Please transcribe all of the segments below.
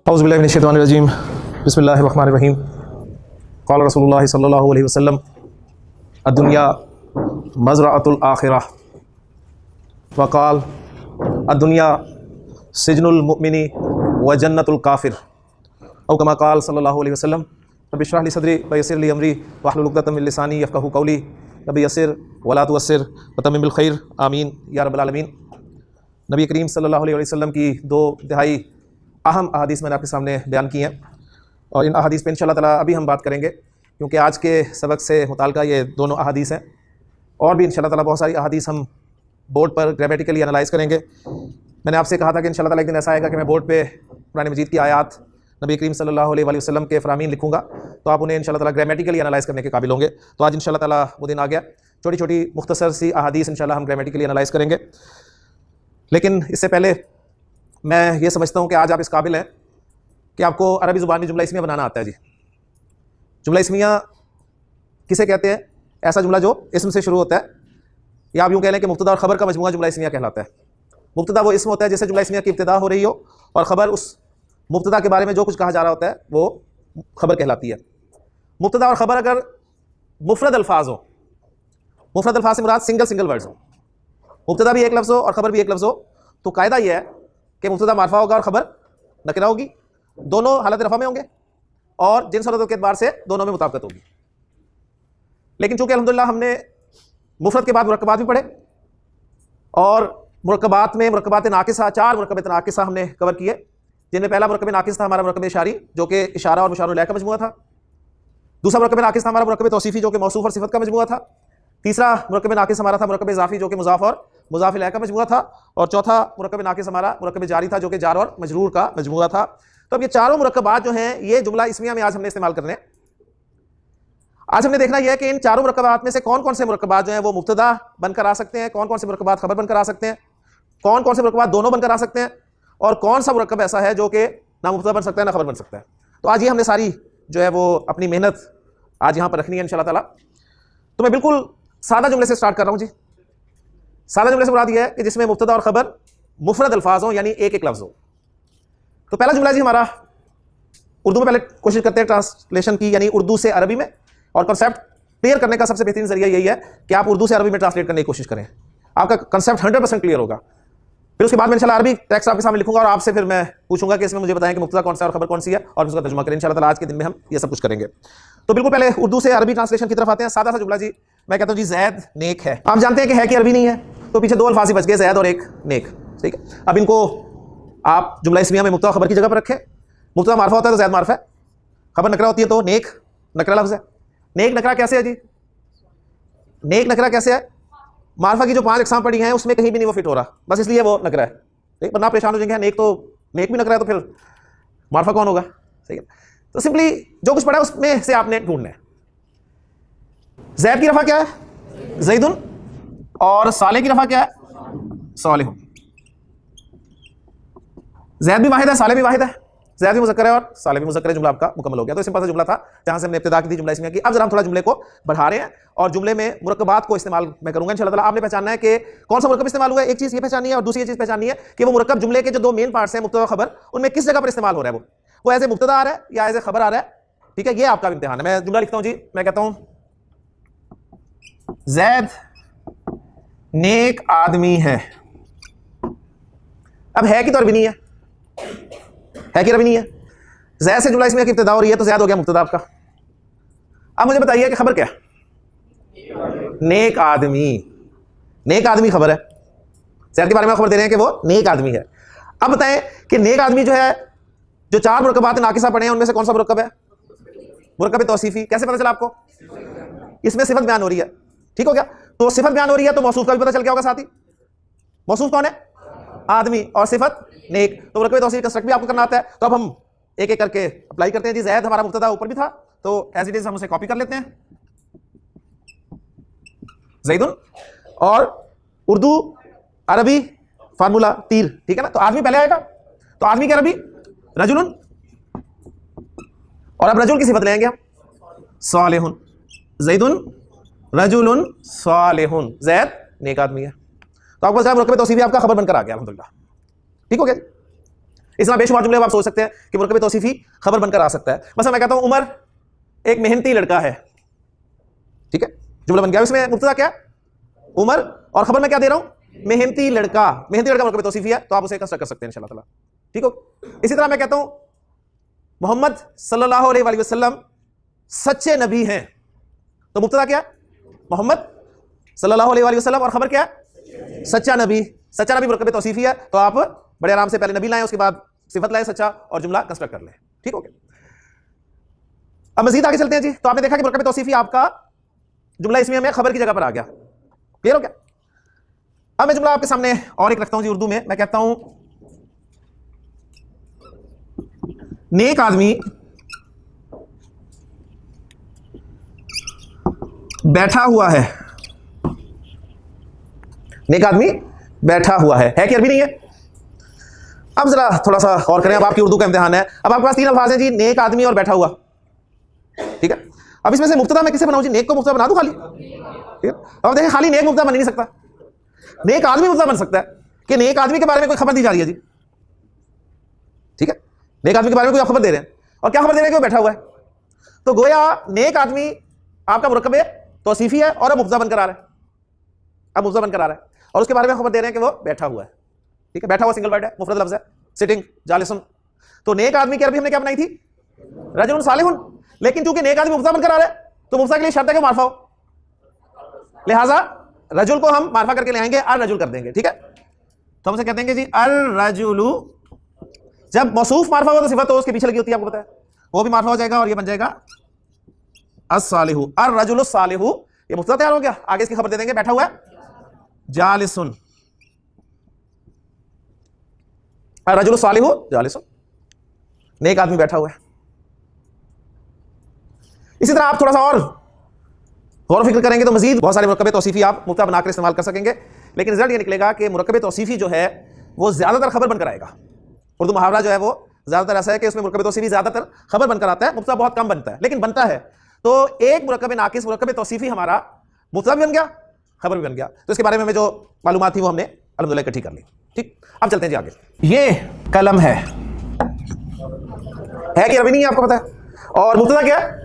औज़ुबिल्लाहि मिनश्शैतानिर्रजीम बिस्मिल्लाहिर्रहमानिर्रहीम क़ाल रसूलुल्लाह सल्लल्लाहु अलैहि वसल्लम अद्दुनिया मज़रअतुल आखिरह व क़ाल अद्दुनिया सिजनुल मुमिनी व जन्नतुल काफिर औ कमा क़ाल सल्लल्लाहु अलैहि वसल्लम रब्बि इश्रह ली सदरी व यस्सिर ली अमरी वहलुल उक़दतम मिन लिसानी यफ़क़हू क़ौली रब्बि यस्सिर व ला तुअस्सिर व तम्मिम बिल खैर आमीन या रब्बल आलमीन। नबी करीम सल्लल्लाहु अलैहि वसल्लम की दो इंतहाई अहम अहादीस मैंने आपके सामने बयान की हैं और इन अहादीस पे इंशाअल्लाह ताला अभी हम बात करेंगे, क्योंकि आज के सबक से मुताल्लिक़ ये दोनों अहादीस हैं। और भी इंशाअल्लाह ताला बहुत सारी अहादीस हम बोर्ड पर ग्रामेटिकली एनालाइज़ करेंगे। मैंने आपसे कहा था कि इंशाअल्लाह ताला एक दिन ऐसा आएगा कि मैं बोर्ड पे कुरान मजीद की आयात नबी करीम सल्लल्लाहु अलैहि वसल्लम के फ़रामीन लिखूँगा, तो आप उन्हें इंशाअल्लाह ताला ग्रामेटिकली एनालाइज़ करने के काबिल होंगे। तो आज इंशाअल्लाह ताला वो दिन आ गया। छोटी छोटी मुख्तसर सी अहादीस इंशाअल्लाह हम ग्रामेटिकली एनालाइज़ करेंगे। लेकिन इससे पहले मैं ये समझता हूँ कि आज आप इस काबिल हैं कि आपको अरबी ज़ुबान में जुमला इस्मिया बनाना आता है। जी, जुमला इस्मिया किसे कहते हैं? ऐसा जुमला जो इस्म से शुरू होता है, या आप यूँ कह लें कि मुब्तदा और ख़बर का मजमूआ जुमला इस्मिया कहलाता है। मुब्तदा वो इस्म होता है जिससे जुमला इस्मिया की इब्तिदा हो रही हो, और ख़बर उस मुब्तदा के बारे में जो कुछ कहा जा रहा होता है वो ख़बर कहलाती है। मुब्तदा और ख़बर अगर मुफरद अल्फाज हो, मुफरद अल्फाज से मुराद सिंगल वर्ड्स हो, मुब्तदा भी एक लफ्ज़ हो और ख़बर भी एक लफ्ज़ हो, तो कायदा यह है कि मुब्तदा मारफा होगा और ख़बर नकरा होगी, दोनों हालत रफ़ा में होंगे और जिन सूरतों के एतबार से दोनों में मुताबिकत होगी। लेकिन चूंकि अल्हम्दुलिल्लाह हमने मुफरद के बाद मुरक्कबात भी पढ़े और मुरक्कबात में मुरक्कबात नाकिसा, 4 मुरक्कबात नाकिसा हमने कवर किए, जिनमें पहला मुरक्कब नाकिस था हमारा मुरक्कब इशारी जो कि इशारा और मुशार इलैह का मजमूआ था। दूसरा मुरक्कब नाकिस था हमारा मुरक्कब तौसीफ़ी जो कि मौसूफ़ और सिफ़त का मजमूआ था। तीसरा मुरक्कब नाकिस हमारा था मुरक्कब इज़ाफ़ी जो कि मुज़ाफ़ और मुज़ाफ़ इलैह का मजमूआ था। और चौथा मुरक्कब नाकिस हमारा मुरक्कब जारी था जो कि जार और मजरूर का मजमूआ था। तो अब ये चारों मुरक्कबात जो हैं ये जुमला इस्मिया में आज हमने इस्तेमाल करने हैं। आज हमने देखना यह है कि इन चारों मुरक्कबात में से कौन कौन से मुरक्कबात जो हैं वो मुब्तदा बनकर आ सकते हैं, कौन कौन से मुरक्कबात खबर बनकर आ सकते हैं, कौन कौन से मुरक्कबात दोनों बनकर आ सकते हैं, और कौन सा मुरक्कब ऐसा है जो कि ना मुब्तदा बन सकता है ना खबर बन सकता है। तो आज ये हमने सारी जो है वो अपनी मेहनत आज यहाँ पर रखनी है इंशाअल्लाह ताला। तो मैं बिल्कुल सादा जुमले से स्टार्ट कर रहा हूँ। जी, सादा जुमले से मुराद यह है कि जिसमें मुब्तदा और खबर मुफरद अल्फाज हो, यानी एक एक लफ्ज़ हो। तो पहला जुमला जी हमारा उर्दू में, पहले कोशिश करते हैं ट्रांसलेशन की, यानी उर्दू से अरबी में। और कॉन्सेप्ट क्लियर करने का सबसे बेहतरीन जरिया यही है कि आप उर्दू से अरबी में ट्रांसलेट करने की कोशिश करें, आपका कॉन्सेप्ट 100% क्लियर होगा। फिर उसके बाद मैं इंशाल्लाह अरबी टेक्स्ट आपके सामने लिखूंगा और आपसे फिर मैं पूछूंगा कि इसमें मुझे बताएं कि मुब्तदा कौन सा और खबर कौन सी है, और उसका तर्जुमा करें। इंशाल्लाह ताला आज के दिन में हम ये सब कुछ करेंगे। तो बिल्कुल पहले उर्दू से अरबी ट्रांसलेशन की तरफ आते हैं। सादा सा जुमला जी, मैं कहता हूँ जी ज़ैद नेक है। आप जानते हैं कि है कि अरबी नहीं है, तो पीछे 2 अल्फाज ही बच गए, ज़ैद और एक नेक। ठीक है, अब इनको आप जुमला इस्मिया में मुब्तदा खबर की जगह पर रखें। मुब्तदा मारफा होता है तो ज़ैद मारफा है, खबर नकरा होती है तो नेक नकरा लफ्ज़ है। नेक नकरा कैसे है जी? नेक नकरा कैसे है? मारफा की जो 5 अक़साम पड़ी हैं उसमें कहीं भी नहीं वो फिट हो रहा, बस इसलिए वो नकरा है। ठीक, वरना परेशान हो जाएंगे, नेक तो नेक भी नकरा है तो फिर मारफा कौन होगा? सही है। तो सिंपली जो कुछ पड़ा है उसमें से आपने ढूंढना है। ज़ैद की रफ़ा क्या है? ज़ैदुन। और साले की रफ़ा क्या है? सालिहुन। ज़ैद भी वाहिद है, साले भी वाहिद है, ज़ैद भी मुज़क्कर है और साले भी मुज़क्कर है। जुमला आपका मुकम्मल हो गया। तो सिंपल सा जुमला था जहां से हमने इब्तिदा की थी जुमला इस्मिया की। अब जरा हम थोड़ा जुमले को बढ़ा रहे हैं और जुमले में मुरक्कबात को इस्तेमाल मैं करूंगा इंशाअल्लाह ताला। आपने पहचानना है कि कौन सा मुरक्कब इस्तेमाल हुआ है। एक चीज़ ये पहचाननी है और दूसरी चीज़ पहचाननी है कि वो मुरक्कब जुमले के जो 2 मेन पार्ट्स हैं मुब्तदा और खबर, उनमें किस जगह पर इस्तेमाल हो रहा है। वो एज ए मुब्तदा आ रहा है या एज ए खबर आ रहा है। ठीक है, ये आपका इम्तिहान है। मैं जुमला लिखता हूँ जी, मैं कहता हूँ ज़ैद नेक आदमी है। अब है कि तो अरबी नहीं है, है कि अरबी नहीं है। ज़ैद से जुमला इस्मिया की इब्तिदा हो रही है तो ज़ैद हो गया मुब्तदा आपका। अब मुझे बताइए कि खबर क्या है? नेक आदमी। नेक आदमी खबर है। ज़ैद के बारे में खबर दे रहे हैं कि वो नेक आदमी है। अब बताएं कि नेक आदमी जो है, जो 4 मुरक्कबात नाकिसा पड़े हैं उनमें से कौन सा मुरक्कब है? मुरक्कब तौसीफ़ी। कैसे पता चला आपको? इसमें सिफत बयान हो रही है। ठीक हो गया, तो सिफत बयान हो रही है तो मौसूफ का भी पता चल गया होगा साथ ही। मौसूफ कौन है? आदमी, और सिफत नेक। तो मुरक्कब तौसीफ़ी कंस्ट्रक्ट भी आपको करना आता है। तो अब हम एक एक करके अप्लाई करते हैं। जी, ज़ैद हमारा मुब्तदा ऊपर भी था तो एज इट इज हम उसे कॉपी कर लेते हैं, ज़ैदुन। और उर्दू अरबी फार्मूला तीर। ठीक है ना, तो आदमी पहले आएगा, तो आदमी के अरबी रजुलुन, और अब रजुल की सिफत लेंगे हम सालिहुन। ज़ैदुन रजुलुन सालिहुन, ज़ैद नेक आदमी है। तो आपको मुरक्कब तौसीफ़ी आपका खबर बनकर आ गया अल्हम्दुलिल्लाह। ठीक हो गया। इस तरह बेशुमार जुमले आप सोच सकते हैं कि मुरक्कब तौसीफी खबर बनकर आ सकता है। मतलब मैं कहता हूं उमर एक मेहनती लड़का है, ठीक है, जुमला बन गया। इसमें मुब्तदा क्या है? उमर, और खबर में क्या दे रहा हूं? मेहनती लड़का। मेहनती लड़का मुरक्कब तौसीफी है, तो आप उसे कंस्ट्रक्ट कर सकते हैं इंशाअल्लाह ताला, ठीक हो। इसी तरह मैं कहता हूं मोहम्मद सल्लल्लाहु अलैहि वसल्लम सच्चे नबी हैं, तो मुब्तदा क्या है? मोहम्मद सल्लल्लाहु अलैहि वसल्लम, और खबर क्या है? सच्चा नबी। सच्चा नबी मुरक्कब तौसीफी है, तो आप बड़े आराम से पहले नबी लाएं, उसके बाद सिफत लाएं सच्चा, और जुमला कंस्ट्रक्ट कर लें, ठीक हो गया। अब मजीद आगे चलते हैं जी। तो आपने देखा कि मुरक्कब तौसीफी आपका जुमला इसमें हमें खबर की जगह पर आ गया, क्लियर हो गया। अब मैं जुमला आपके सामने और एक रखता हूं जी उर्दू में। मैं कहता हूं नेक आदमी बैठा हुआ है। नेक आदमी बैठा हुआ है कि अरबी नहीं है? अब जरा थोड़ा सा गौर करें, अब आपकी उर्दू का इम्तिहान है। अब आपके पास तीन अल्फाज हैं जी, नेक आदमी और बैठा हुआ, ठीक है। अब इसमें से मुब्तदा मैं किसे बनाऊं जी? नेक को मुब्तदा बना दूं खाली, ठीक है। अब देखें खाली नेक मुब्तदा बन ही नहीं सकता, नेक आदमी मुब्तदा बन सकता है कि नेक आदमी के बारे में कोई खबर दी जा रही है जी, ठीक है। नेक आदमी के बारे में कोई आप खबर दे रहे हैं, और क्या खबर दे रहे हैं कि वो बैठा हुआ है। तो गोया नेक आदमी आपका मुरक्कब तौसीफी है और अब मुब्तदा बनकर आ रहा है, अब मुब्तदा बनकर आ रहा है, और उसके बारे में खबर दे रहे हैं कि वो बैठा हुआ है, ठीक है। बैठा हुआ सिंगल वर्ड है, मुफरद लफ्ज़ है, सिटिंग, जालिसन। तो नेक आदमी की अरबी हमने क्या बनाई थी? रजुल सालिहुन। लेकिन चूंकि नेक आदमी मुब्तदा बनकर आ रहा है, तो मुब्तदा के लिए शर्त है कि मारफा हो, लिहाजा रजुल को हम मारफा करके ले आएंगे, अर रजुल कर देंगे, ठीक है। तो हम उसे कहते हैं जी अर रजुलु। जब मौसूफ मारफा हो तो सिफत तो उसके पीछे लगी होती है, आपको पता है, वो भी मारफा हो जाएगा और ये बन जाएगा अस-सालिहु, अर रजुलु सालिहु। ये मुब्तदा तैयार हो गया, आगे इसकी खबर दे देंगे बैठा हुआ है, जालिसुन, अर रजुलु सालिहु जालिसुन, नेक आदमी बैठा हुआ है। इसी तरह आप थोड़ा सा और गौर फिक्र करेंगे तो मजीद बहुत सारे मुरक्कब तौसीफी आप मुब्तदा बनाकर इस्तेमाल कर सकेंगे, लेकिन रिजल्ट ये निकलेगा कि मुरक्कब तौसीफी जो है वो ज्यादातर खबर बनकर आएगा। उर्दू मुहावरा जो है वो ज्यादातर ऐसा है कि उसमें मुरक्कब तौसीफी ज्यादातर खबर बनकर आता है, मुब्तदा बहुत कम बनता है, लेकिन बनता है। तो एक मुरक्कब नाकिस मुरक्कब तौसीफी हमारा मुब्तदा भी बन गया, खबर भी बन गया। तो इसके बारे में हमें जो मालूमात थी वो हमने अल्हम्दुलिल्लाह इकट्ठी कर ली, ठीक। अब चलते हैं जी आगे। ये कलम है कि अरबी नहीं है, आपको पता है, और मुब्तदा क्या है?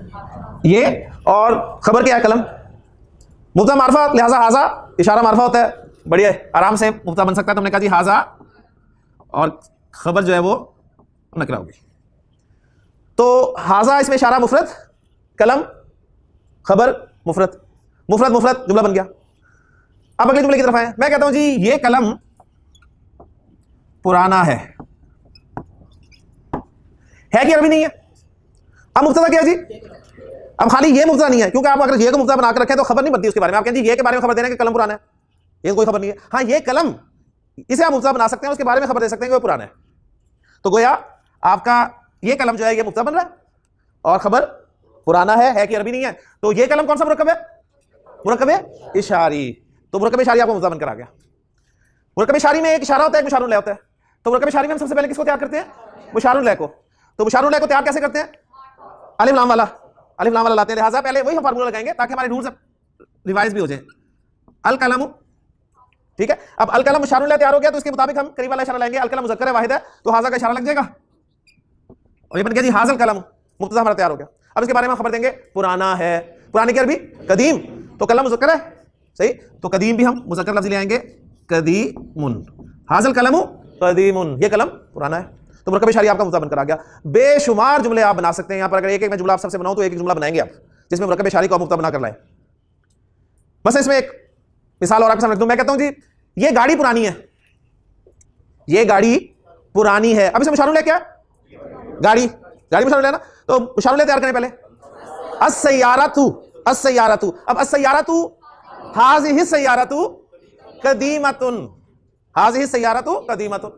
ये, और खबर क्या है? कलम। मुब्तदा मारफा, लिहाजा हाजा इशारा मारफा होता है, बढ़िया आराम से मुब्तदा बन सकता है। तो हमने कहा जी हाजा, और खबर जो है वो नकरा होगी। तो हाजा इसमें इशारा मुफरद, कलम खबर मुफरद, मुफरद मुफरद जुमला बन गया। अब अगले जुमले की तरफ आए। मैं कहता हूं जी ये कलम पुराना है कि अरबी नहीं है? अब मुब्तदा क्या है जी? अब खाली ये मुब्तदा नहीं है, क्योंकि आप अगर ये को मुब्तदा बनाकर रखें तो खबर नहीं बनती उसके बारे में। आप कहें जी ये के बारे में खबर दे रहे हैं कि कलम पुराना है, ये कोई खबर नहीं है। हाँ, ये कलम, इसे आप मुब्तदा बना सकते हैं, उसके बारे में खबर दे सकते हैं कि वो पुराना है। तो गोया आपका ये कलम जो है ये मुब्तदा बन रहा है और खबर पुराना है कि अरबी नहीं है। तो ये कलम कौन सा मुरक्कब है? मुरक्कब इशारी। तो मुरक्कब इशारी आपको मुब्तदा बनकर आ गया। मुरक्कब इशारी में एक इशारा होता है, एक मुशारुल लह होता है। तो मुरक्कब इशारी में हम सबसे पहले किसको तैयार करते हैं? मुशारुल लह को। तो मुशारुल लह को तैयार कैसे करते हैं? अलिफ लाम वाला, अलिफ लाम वाला लाते हैं। लिहाजा पहले वही हम फार्मूला लगाएंगे ताकि हमारे रूल्स रिवाइज भी हो जाए। अल कलम, ठीक है। अब अल कलम मुशारुल लह तैयार हो गया, तो इसके मुताबिक हम करीब वाला इशारा लाएंगे। अल कलम मुज़क्कर है, वाहिद है, तो हाजा का इशारा लग जाएगा, और ये बन गया जी हाज़ल कलम, मुब्तदा हमारा तैयार हो गया। अब इसके बारे में खबर देंगे पुराना है। पुराने की अरबी कदीम, तो कलम मुज़क्कर है, सही, तो कदीम भी हम मुज़क्कर लफ्ज़ ले आएंगे, कदीमुन, हाज़ल कलमु कदीमुन, ये कलम पुराना है। तो मुरक्कब इशारी आपका मुब्तदा बनकर आ गया। बेशुमार जुमले आप बना सकते हैं। यहाँ पर अगर एक एक मैं जुमला आप सबसे बनाऊं तो एक एक जुमला बनाएंगे आप, जिसमें मुरक्कब इशारी को मुब्तदा बनाकर लाएं। बस इसमें एक मिसाल और आपके सामने रख दूं। मैं कहता हूं जी ये गाड़ी पुरानी है, ये गाड़ी पुरानी है। अब इसमें मुशारुल है क्या? गाड़ी, गाड़ी मुशारुल है ना, तो मुशारुल तैयार करें पहले। अस-सय्यारतु, अस-सय्यारतु। अब अस-सय्यारतु, हाज़िहि सय्यारतु कदीमतुन, हाज़िहि सय्यारतु कदीमतुन,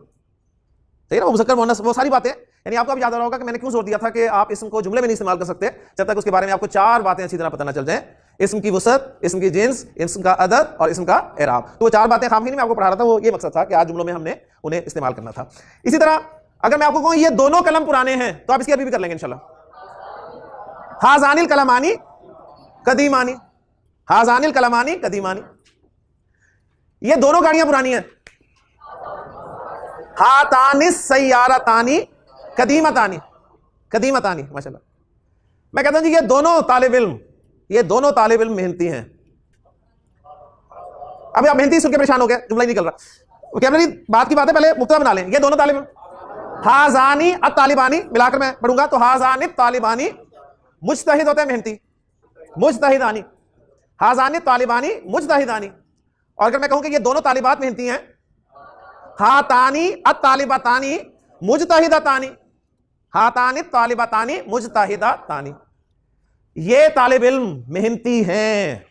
सही ना, वो मुज़क्कर मुअन्नस, वो सारी बातें। यानी आपको अब याद आ रहा होगा कि मैंने क्यों जोर दिया था कि आप इसम को जुमले में नहीं इस्तेमाल कर सकते जब तक उसके बारे में आपको चार बातें अच्छी तरह पता ना चल जाए। इसम की वसत, इसम की जिन्स, इसम का अदद और इसम का एराब। तो वो चार बातें खामखी नहीं मैं आपको पढ़ा रहा था, वो ये मकसद था कि आज जुमलों में हमने उन्हें इस्तेमाल करना था। इसी तरह अगर मैं आपको कहूं ये दोनों कलम पुराने हैं, तो आप इसकी अभी भी कर लेंगे इंशाल्लाह। हाज़ानिल कलमानी कदीमानी, हाज़ानिल कलमानी कदीमानी, ये दोनों गाड़ियां पुरानी हैं। हातानी सय्यारतानी कदीमतानी, कदीमतानी, माशाल्लाह। मैं कहता हूं जी ये दोनों तालिब इल्म मेहनती हैं। अभी आप मेहनती सुन के परेशान हो गए, जुमला ही निकल रहा। क्या मेरी बात की बात है, पहले मुब्तदा बना लें। ये दोनों तालिब इल्म, हाजानी अत्तालिबानी मिलाकर मैं पढ़ूंगा तो हाजानी तालिबानी मुज्तहिद होता है मेहनती, मुज्तहिदानी, हाजानी तालिबानी मुज्तहिदानी। और अगर मैं कहूं कि ये दोनों तालिबात मेहनती हैं, हातानी अत्तालिबतानी मुज्तहिदतानी, हातानी तालिबतानी मुज्तहिदतानी, ये तालिब इल्म मेहनती हैं।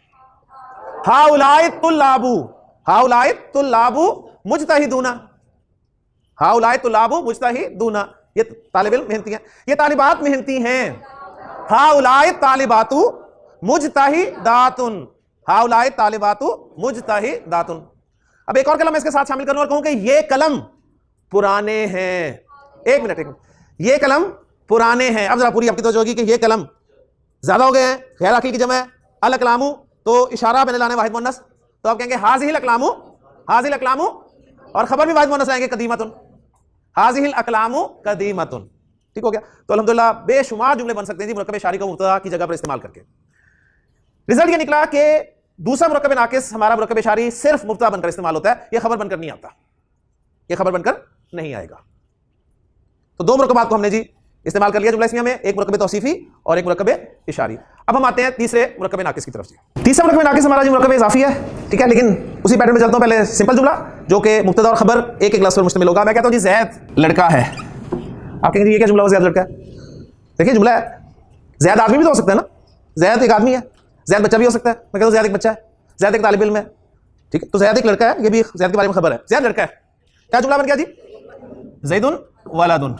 हाउलाए तुल्लाबु मुज्तहिदूना, हाउलाए तुल्लाबु मुज्तहिदूना, ये तालिब इल्म मेहनती हैं, ये तालिबात मेहनती हैं। हाउलाए तालिबातु मुज्तहिदातुन, हाउलाए तालिबातु मुज्तहिदातुन। अब एक और कलम इसके साथ शामिल करूं और कहूं कि ये कलम पुराने हैं। एक मिनट, ये कलम पुराने हैं। अब जरा पूरी आपकी तवज्जो होगी कि ये कलम ज्यादा हो गए हैं, गैर अकील की जमा है, अल अकलामु तो इशारा बने लाने वाहिद मुन्नस, तो आप कहेंगे हाजिहिल अकलामु, हाजिहिल अकलामु, और खबर भी वाहिद मुन्नस आएंगे कदीमतुन, हाजिहिल अकलामु कदीमतुन। ठीक हो गया। तो अल्हम्दुलिल्लाह बेशुमार जुमले बन सकते हैं जी मुरक्कब शारी को मुब्तदा की जगह पर इस्तेमाल करके। रिजल्ट ये निकला कि दूसरा मुरक्कब नाकिस हमारा मुरक्कब शारी सिर्फ मुब्तदा बनकर इस्तेमाल होता है, ये खबर बनकर नहीं आता, ये खबर बनकर नहीं आएगा। तो दो मुरक्कबात को हमने जी इस्तेमाल कर लिया जुमला इस्मिया में, एक मुरक्कब तौसीफी और एक मुरक्कब इशारी। अब हम आते हैं तीसरे मुरक्कब नाकिस की तरफ जी। तीसरा मुरक्कब नाकिस हमारा जी मुरक्कब इजाफी है, ठीक है, लेकिन उसी पैटर्न में चलता हूं। पहले सिंपल जुमला जो कि मुब्तदा और खबर एक एक लफ्ज़ पर मुश्तमिल होगा। मैं कहता हूं जी ज़ैद लड़का है, आप कहेंगे ये क्या जुमला हुआ, ज़ैद लड़का है। देखिए जुमला है, ज़ैद आदमी भी तो हो सकता है ना, ज़ैद एक आदमी है, ज़ैद बच्चा भी हो सकता है। मैं कहता हूं ज़ैद एक बच्चा है, ज़ैद एक तालिब इल्म है, ठीक है, तो ज़ैद एक लड़का है, ये भी ज़ैद के बारे में खबर है, ज़ैद लड़का है। क्या जुमला बन गया जी, ज़ैदुन वलादुन।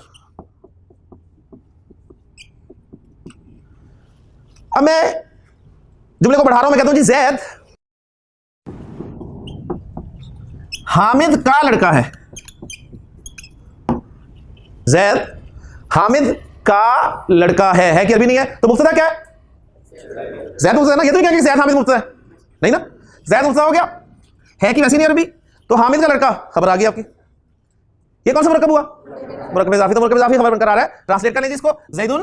अब मैं जुमले को बढ़ा रहा हूं, मैं कहता हूं जी ज़ैद हामिद का लड़का है, ज़ैद हामिद का लड़का है कि अरबी नहीं है, तो मुब्तदा क्या है, ज़ैद मुब्तदा ना, ये तो नहीं कहेंगे ज़ैद हामिद मुब्तदा है, नहीं ना, ज़ैद मुब्तदा हो गया, है कि वैसे नहीं अरबी, तो हामिद का लड़का खबर आ गई आपकी। ये कौन सा मुरक्कब हुआ, मुरक्कब इज़ाफी, तो मुरक्कब इज़ाफी खबर बनकर आ रहा है। ट्रांसलेट कर लें इसको, ज़ैदुन,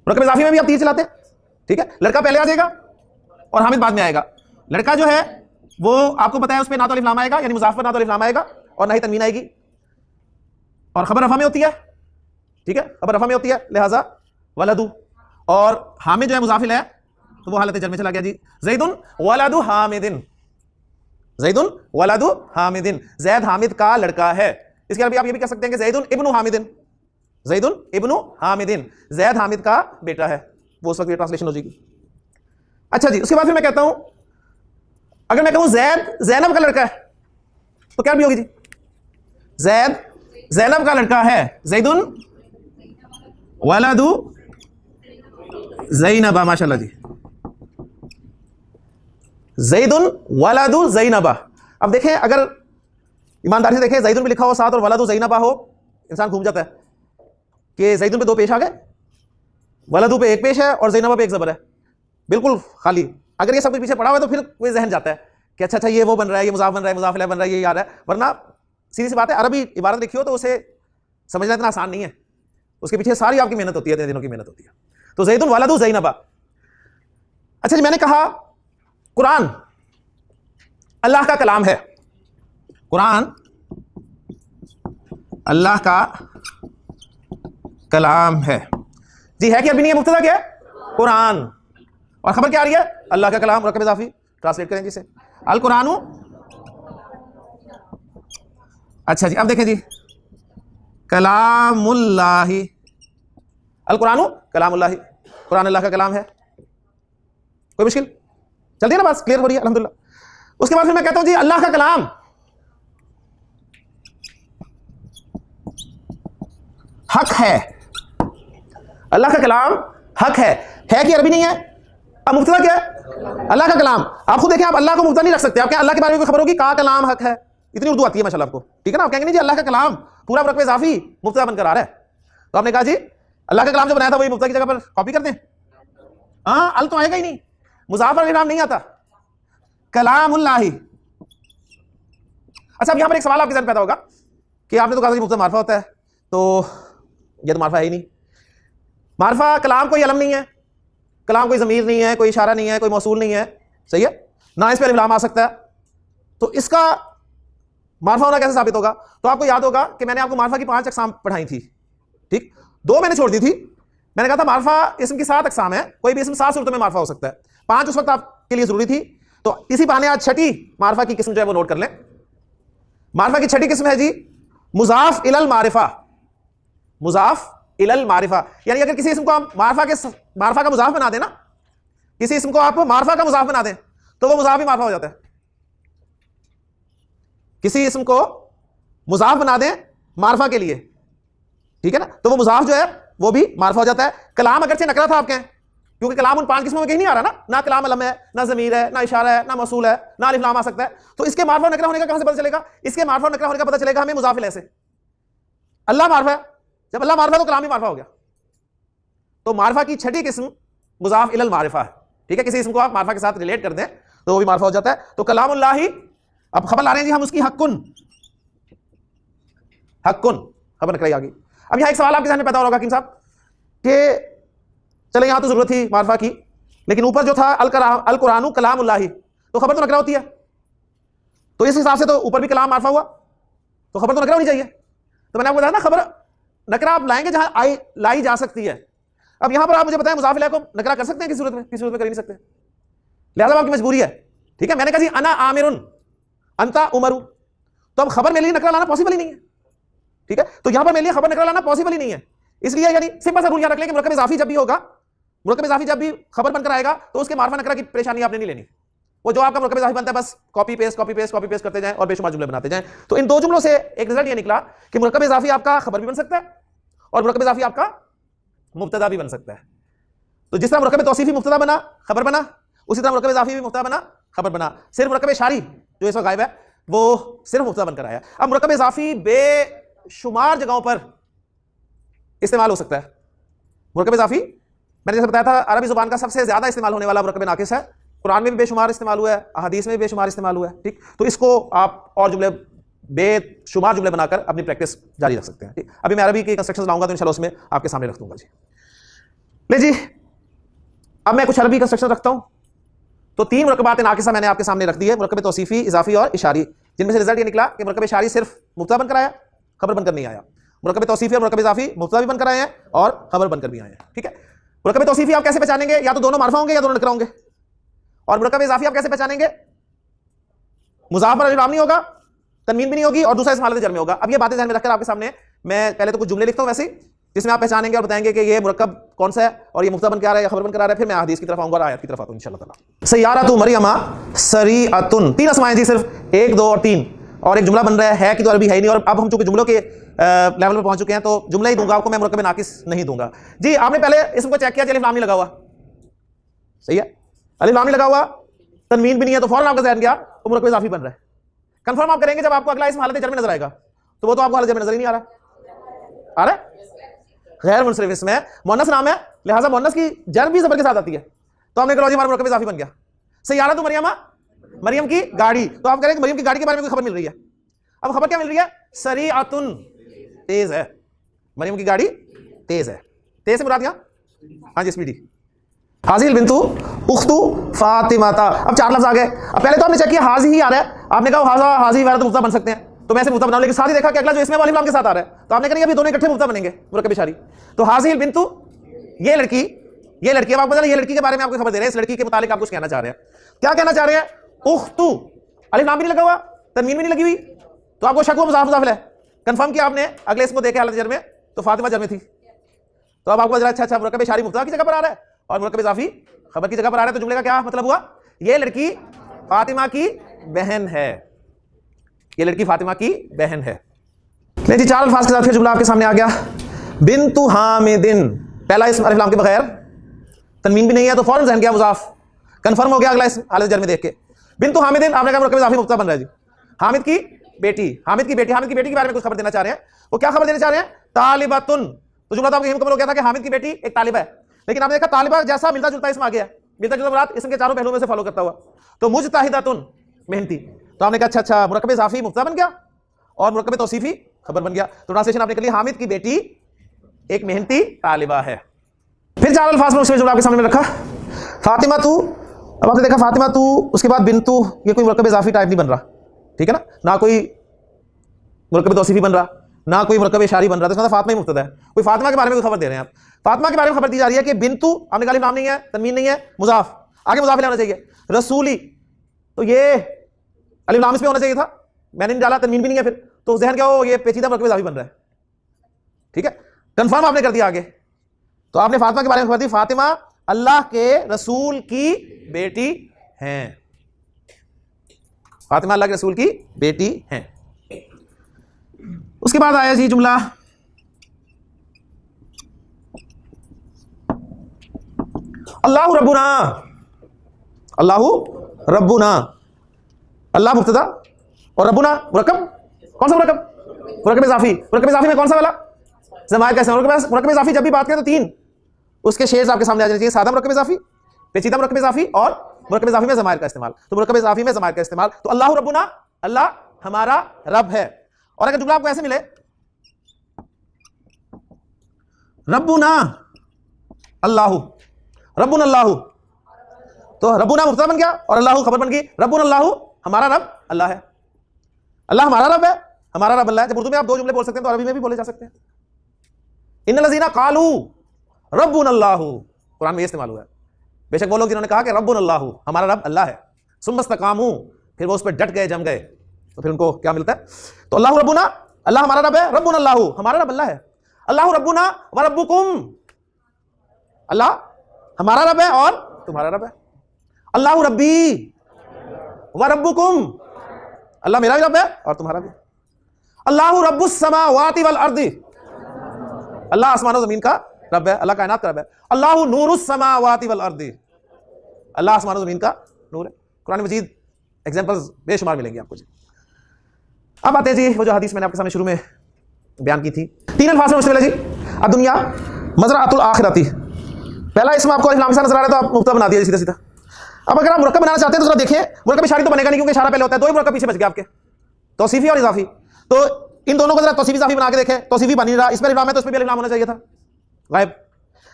मुरक्कब इज़ाफी में भी आप तीर चलाते हैं, ठीक है, लड़का पहले आ जाएगा और हामिद बाद में आएगा। लड़का जो है वो आपको पता है उस पर ना तो अलिफ लाम आएगा, यानी मुज़ाफ पर ना तो अलिफ लाम आएगा और ना ही तनवीन आएगी, और खबर रफा में होती है, ठीक है, खबर रफा में होती है, लिहाजा वलदू, और हामिद जो है मुज़ाफिल है तो वो हालत जर में चला गया जी। ज़ैदुन वलदु हामिदिन, ज़ैदुन वलदु हामिदिन, ज़ैद हामिद का लड़का है। इसके अलावा आप ये भी कह सकते हैं कि ज़ैदुन इब्नु हामिदिन, ज़ैदुन इब्नु हामिदिन, ज़ैद हामिद का बेटा है, वो उस वक्त ये ट्रांसलेशन हो जाएगी। अच्छा जी, उसके बाद फिर मैं कहता हूं अगर मैं कहूं ज़ैद ज़ैनब का लड़का है तो क्या भी होगी जी, ज़ैद ज़ैनब का लड़का है, ज़ैदुन वलदु ज़ैनबा, माशाल्लाह जी, ज़ैदुन वलदु ज़ैनबा। अब देखें, अगर ईमानदारी से देखें, ज़ैदुन में लिखा हो साथ और वलदु ज़ैनबा हो, इंसान घूम जाता है कि ज़ैदुन पे दो पेश आ गए, वलदु पे एक पेश है और ज़ैनबा पे एक ज़बर है, बिल्कुल खाली। अगर ये सब कुछ पीछे पड़ा हुआ है तो फिर कोई जहन जाता है कि अच्छा अच्छा ये वो बन रहा है, ये मुज़ाफ बन रहा है, मुज़ाफ इलैह बन रहा है, ये याद है। वरना सीधी सी बात है, अरबी इबारत लिखी हो तो उसे समझना इतना आसान नहीं है, उसके पीछे सारी आपकी मेहनत होती है, इतने दिनों की मेहनत होती है। तो ज़ैदुन वलदु ज़ैनबा। अच्छा जी, मैंने कहा कुरान अल्लाह का कलाम है, कुरान अल्लाह का कलाम है जी, है कि अभी नहीं है, मुब्तदा क्या है, कुरान, और खबर क्या आ रही है, अल्लाह का कलाम, मुरक्कब इज़ाफी। ट्रांसलेट करें जिसे, अल कुरानु। अच्छा जी, अब देखें जी, कलामुल्लाही, अल कुरानु कलामुल्लाही, कुरान अल्लाह का कलाम है। कोई मुश्किल चलती है ना, बात क्लियर हो रही है अल्हम्दुलिल्लाह। उसके बाद फिर मैं कहता हूं जी अल्लाह का कलाम हक है, अल्लाह का कलाम हक है कि अरबी नहीं है। अब मुब्तदा क्या है, अल्लाह का कलाम। आप खुद देखें, आप अल्लाह को मुब्तदा नहीं रख सकते, आप क्या अल्लाह के बारे में कोई खबर होगी, का कलाम हक है, इतनी उर्दू आती है माशाल्लाह आपको, ठीक है ना। आप कहेंगे नहीं जी अल्लाह का कलाम पूरा मुरक्कब इज़ाफी मुब्तदा बनकर आ रहा है, तो आपने कहा जी अल्लाह का कलाम जो बनाया था वही मुब्तदा की जगह पर कॉपी कर दें। हाँ, अल तो आएगा ही नहीं, मुज़ाफ़ और इनाम नहीं आता, कलामुल्लाही, अच्छा, अब यहां पर एक सवाल आपके ज़हन पैदा होगा कि आपने तो कहा था कि मुफ्ता मारफा होता है, तो यह तो मारफा है ही नहीं। मारफा कलाम कोई अलम नहीं है, कलाम कोई ज़मीर नहीं है, कोई इशारा नहीं है, कोई मौसूल नहीं है, सही है ना, इस पर अलिफ लाम आ सकता है, तो इसका मारफा होना कैसे साबित होगा? तो आपको याद होगा कि मैंने आपको मारफा की 5 अक़साम पढ़ाई थी, ठीक, 2 मैंने छोड़ दी थी। मैंने कहा था मारफा इसम की 7 अक़साम है, कोई भी इसम 7 सूरतों में मारफा हो सकता है, 5 उस वक्त आपके लिए जरूरी थी। तो इसी बहाने आज छठी मारफा की किस्म जो है वो नोट कर लें। मारफा की छठी किस्म है जी मुजाफ इलल मारिफा। मुजाफ इलल मारिफा, यानी अगर किसी इसम को आप मारफा का मुजाफ बना दें ना, किसी इसम को आप मारफा का मुजाफ बना दें तो वो मुजाफ ही मारफा हो जाता है। किसी इसम को मुजाफ बना दें मारफा के लिए, ठीक है ना, तो वो मुजाफ जो है वो भी मारफा हो जाता है। कलाम अगरचे नकरा था आपके, क्योंकि कलाम उन 5 किस्मों में कहीं नहीं आ रहा ना कलाम अलम है, ना ज़मीर है, ना इशारा है, ना मौसूल है, ना अलिफ लाम आ सकता है, तो इसके मारफा नकरा होने का कहां से पता चलेगा? इसके मारफा नकरा होने का पता चलेगा हमें मुजाफ इलैह से। अल्लाह मारफा है, जब अल्लाह मारफा तो कलाम ही मारफा हो गया। तो मारफा की छठी किस्म मुजाफ इलल मारिफा है, ठीक है, किसी इसम को आप मारफा के साथ रिलेट कर दें तो वो भी मारफा हो जाता है। तो कलामुल्लाही, अब खबर ला रहे हैं जी हम उसकी हक्कुन, हक्कुन खबर नकराई आ गई। अब यहां एक सवाल आपके ज़हन में पैदा होगा हकीम साहब कि चले यहां तो जरूरत थी मारफा की, लेकिन ऊपर जो था अल कुरानु कलामुल्लाही, तो खबर तो नकरा होती है, तो इस हिसाब से तो ऊपर भी कलाम मारफा हुआ, तो खबर तो नकरा होनी चाहिए। तो मैंने आपको बताया ना, खबर नकरा आप लाएंगे जहां लाई जा सकती है। अब यहां पर आप मुझे बताएं मुजाफ इलैह को नकरा कर सकते हैं किसी सूरत में? किसी सूरत में कर ही नहीं सकते, लिहाजा आपकी मजबूरी है, ठीक है। मैंने कहा जी अना आमिरुन अंता उमरु, तो अब खबर मेरे लिए नकरा लाना पॉसिबल ही नहीं है, ठीक है। तो यहां पर मेरे लिए खबर नकरा लाना पॉसिबल ही नहीं है, इसलिए यानी सिंपल सा रूल याद रख लें कि मुरक्कब इज़ाफ़ी जब भी होगा, मुरक्कब इज़ाफ़ी जब भी खबर बनकर आएगा तो उसके मारफा नकरा की परेशानी आपने नहीं लेनी। वो जो आपका मुरक्कब इज़ाफ़ी बनता है बस copy paste copy paste copy paste करते जाएं और बेशुमार जुमले बनाते जाएं। तो इन 2 जुमलों से एक रिजल्ट ये निकला कि मुरक्कब इज़ाफ़ी आपका खबर भी बन सकता है और मुरक्कब इज़ाफ़ी आपका मुब्तदा भी बन सकता है। तो जिस तरह मुरक्कब तौसीफ़ी मुब्तदा बना खबर बना, उसी तरह मुरक्कब इज़ाफ़ी भी मुब्तदा बना खबर बना। सिर्फ मुरक्कब इशारी जो इस वक्त गायब है वो सिर्फ मुब्तदा बनकर आया। अब मुरक्कब इज़ाफ़ी बेशुमार जगहों पर इस्तेमाल हो सकता है। मुरक्कब इज़ाफ़ी मैंने जैसे बताया था अरबी ज़ुबान का सबसे ज्यादा इस्तेमाल होने वाला मुरक्कब नाकिस है, कुरान में भी बेशुमार इस्तेमाल हुआ है, अहादीस में भी बेशुमार इस्तेमाल हुआ है, ठीक। तो इसको आप और जुमले बेशुमार जुमले बनाकर अपनी प्रैक्टिस जारी रख सकते हैं, ठीक। अभी मैं अरबी के कंस्ट्रक्शंस लाऊंगा तो इंशाल्लाह उसमें आपके सामने रख दूंगा जी। ले जी, अब मैं कुछ अरबी कंस्ट्रक्शन रखता हूं। तो 3 मुरक्कबात नाकिसा मैंने आपके सामने रख दी है, मुरक्कब तौसीफ़ी, इज़ाफ़ी और इशारी, जिनमें से रिजल्ट ये निकला कि मुरक्कब इशारी सिर्फ मुब्तदा बनकर आया, खबर बनकर नहीं आया। मुरक्कब तौसीफ़ी और मुरक्कब इज़ाफ़ी मुब्तदा भी बनकर आए हैं और खबर बनकर भी आए हैं, ठीक है। मुरक्कब तौसीफ़ी आप कैसे पहचानेंगे? या तो दोनों मारफा होंगे या दोनों नकरा होंगे। और मुरक्कब इज़ाफ़ी आप कैसे पहचानेंगे? मुज़ाफ़ पर अलिफ लाम नहीं होगा, तनवीन भी नहीं होगी और दूसरा इसम हालत जर में होगा। अब ये बातें ध्यान में रखकर आपके सामने मैं पहले तो कुछ जुमले लिखता हूं वैसे, जिसमें आप पहचानेंगे और बताएंगे कि ये मुरक्कब कौन सा है और ये मुब्तदा बन के आ रहा है या खबर बन कर आ रहा है। फिर मैं हदीस की तरफ आऊंगा और आयत की तरफ आता हूं इंशाअल्लाह ताला। सय्यारतु मरियमा सरीअतुन, 3 असमाएं जी, सिर्फ 1, 2 और 3, और एक जुमला बन रहा है कि तो अरबी है ही नहीं। और अब हम चूंकि जुमलों के लेवल पर पहुंच चुके हैं तो जुमला ही दूंगा आपको, मैं मुरक्कब नाकिस नहीं दूंगा जी। आपने पहले इसम को चेक किया, अलिफ लाम नहीं लगा हुआ, सही है, अलिफ लाम नहीं लगा हुआ, तनवीन भी नहीं है, तो फौरन आपका ज़हन गया तो मुरक्कब इज़ाफ़ी बन रहा है। कंफर्म आप करेंगे जब आपको अगला इसम हालत जर में नजर आएगा, तो वो तो आपको हालत जर में नजर ही नहीं आ रहा, आ रहा है गैर मुनसरिफ इसम है, मुअन्नस नाम है, लिहाजा मुअन्नस की जर भी ज़बर के साथ आती है, तो हमने कहा जी हमारा मुरक्कब इज़ाफ़ी बन गया। सय्यारतु मरियमा, मरियम की गाड़ी, तो आप करेंगे मरियम की गाड़ी के बारे में कोई खबर मिल रही है। अब खबर क्या मिल रही है? सरीअतुन, तेज है, मरियम की गाड़ी तेज है। तेज से मुराद यहां हाँ जी स्पीडी। हाजिल बिंतु उख्तु फातिमाता, अब 4 लफ्ज आ गए। अब पहले तो आपने चेक किया हाजी ही आ रहा है, आपने कहा हाजा हाजी वगैरह तो मुफ्ता बन सकते हैं, तो मैं से मुफ्ता बनाऊं, लेकिन साथ ही देखा कि अगला जो इसमें वाली लाम के साथ आ रहा है, तो आपने कहा अभी दोनों इकट्ठे मुफ्ता बनेंगे मुरक्कब इशारी। तो हाजिल बिंतु, ये लड़की, ये लड़की, अब आप बता ये लड़की के बारे में आपको खबर दे रहे हैं, इस लड़की के मुतालिक आप कुछ कहना चाह रहे हैं। क्या कहना चाह रहे हैं? उख्तु, अलिफ लाम भी नहीं लगा हुआ, तनवीन भी नहीं लगी हुई, तो आपको शक हुआ मुज़ाफ़ मुज़ाफ़ है, कंफर्म किया आपने, अगले इसको देखे हालत जर में तो फातिमा जर में थी, तो अब आपको जरा अच्छा मुरक्कब इशारी मुब्तदा की जगह पर आ रहा है और मुरक्कब इज़ाफ़ी खबर की जगह पर आ रहा है, तो जुमले का क्या मतलब हुआ? ये लड़की फातिमा की बहन है, ये लड़की फातिमा की बहन है। नहीं जी, 4 अल्फाज के साथ फिर जुमला आपके सामने आ गया। बिन्तु हामिदिन, पहला इसम अलिफ लाम के बगैर, तनवीन भी नहीं है, तो फौरन ज़हन गया मुज़ाफ़, कंफर्म हो गया अगला इसम हालत जर में देख के। बिन्तु हामिदिन, आपने कहा मुरक्कब इज़ाफ़ी मुब्तदा बन रहा है जी। हामिद की बेटी, हामिद की बेटी, हामिद की बेटी के बारे में कुछ खबर देना चाह रहे हैं। वो क्या खबर देना चाह रहे हैं? तालिबातुन, तो जुमला तो आपको यही मुकम्मल हो गया था कि हामिद की बेटी एक तालिबा है, लेकिन आपने देखा तालिबा जैसा मिलता जुलता इसम आ गया, मिलता जुलता मुराद इसम के चारों पहलुओं में से फॉलो करता हुआ। तो मुजताहिदातुन, मेहनती, तो आपने कहा अच्छा अच्छा, मुरक्कब इज़ाफ़ी मुब्तदा बन गया और मुरक्कब तौसीफ़ी खबर बन गया। तो ट्रांसलेशन आपने कर लिया, हामिद की बेटी एक मेहनती तालिबा है। फिर 4 अल्फाज में उसमें जो आपके सामने रखा, फातिमा तू। अब आपने देखा फातिमा तू, उसके बाद बिन्तु, ये कोई मुरक्कब इज़ाफ़ी टाइप नहीं बन रहा, ठीक है ना, ना कोई मुरक्कब तौसीफ़ी बन रहा, ना कोई मुरक्कब इशारी बन रहा, तो इसका मतलब फातिमा ही मुब्तदा है। कोई फातिमा के बारे में कोई खबर दे रहे हैं आप, फातिमा के बारे में खबर दी जा रही है कि बिन्तु, आपने कहा नाम नहीं है, तनवीन नहीं है, मुज़ाफ, आगे मुज़ाफ होना चाहिए, रसूली, तो ये अलिफ लाम इसमें होना चाहिए था, मैंने नहीं डाला, तनवीन भी नहीं है, फिर तो ज़हन क्या हो, ये पेचीदा मुरक्कब इज़ाफ़ी बन रहा है, ठीक है, कंफर्म आपने कर दिया आगे। तो आपने फातिमा के बारे में खबर दी, फातिमा अल्लाह के रसूल की बेटी हैं, फातिमा अल्लाह के रसूल की बेटी हैं। उसके बाद आया जी जुमला अल्लाहु रब्बुना, अल्लाहु रब्बुना, अल्लाह मुब्तदा और रब्बुना मुरक्कब, कौन सा मुरक्कब, मुरक्कब इज़ाफ़ी। मुरक्कब इज़ाफ़ी में कौन सा वाला, ज़मायर कैसे, मुरक्कब इज़ाफ़ी जब भी बात करें तो 3 उसके शेड्स आपके सामने आ जाने चाहिए, सादा मुरक्कब इज़ाफ़ी, पेचीदा मुरक्कब इज़ाफ़ी और मुरक्कब इज़ाफ़ी में ज़मायर का इस्तेमाल। तो मुरक्कब इज़ाफ़ी में ज़मायर का इस्तेमाल, तो अल्लाहु रब्बुना, अल्लाह हमारा रब है। और अगर जुमला आपको ऐसे मिले रब्बुना अल्लाहु, रब्बुन अल्लाहु, तो रब्बुना मुब्तदा बन गया और अल्लाहु खबर बन गई, रब्बुन अल्लाहु, हमारा रब अल्लाह है, अल्लाह हमारा रब है, हमारा रब अल्लाह है। जब उर्दू में आप 2 जुमले बोल सकते हैं तो अरबी में भी बोले जा सकते हैं। इन्नल लज़ीना क़ालू रब्बुन अल्लाहु, कुरान में ये इस्तेमाल हुआ है। बेशक वो लोग जिन्होंने कहा कि रब्बुन अल्लाहु, हमारा रब अल्लाह है, सुम्मस्तकामू, फिर वो उस पर डट गए, जम गए, तो फिर उनको क्या मिलता है, तो अल्लाहु रब्बुना, अल्लाह हमारा रब है, रब्बुन अल्लाहु, हमारा रब अल्लाह है, अल्लाहु रब्बुना व रब्बुकुम, अल्लाह हमारा रब है और तुम्हारा रब है, अल्लाहु रब्बी व रब्बुकुम, अल्लाह मेरा भी रब है और तुम्हारा भी, अल्लाहु रब्बुस समावाति वल अर्दी, अल्लाह आसमान और जमीन का रब है, अल्लाह कायनात का रब है, अल्लाहु नूरुस समावाति वल अर्दी, अल्लाह आसमान और जमीन का नूर है। कुरान मजीद एग्जांपल्स बेशुमार मिलेंगे आपको जी। अब आते हैं जी वो जो हदीस मैंने आपके सामने शुरू में बयान की थी, 3 अल्फाज में मुश्तमिल है जी, अब दुनिया मज़राअतुल आखिरती। पहला इसमें आपको इस्लाम से नजर आ रहा है तो आप मुफ्ता बना दिया सीधा सीधा। अब अगर आप मुरक्कब बनाना चाहते हैं तो जरा देखें, मुरक्कब इशारी तो बनेगा नहीं क्योंकि इशारा पहले होता है, 2 ही मुरक्कब पीछे बच गए आपके, तौसीफी और इजाफी। तो इन दोनों को जरा तौसीफी इजाफी बना के देखें, तौसीफी बन नहीं रहा, इसमें अलिफ लाम है तो इसमें भी अलिफ लाम होना चाहिए था, गायब।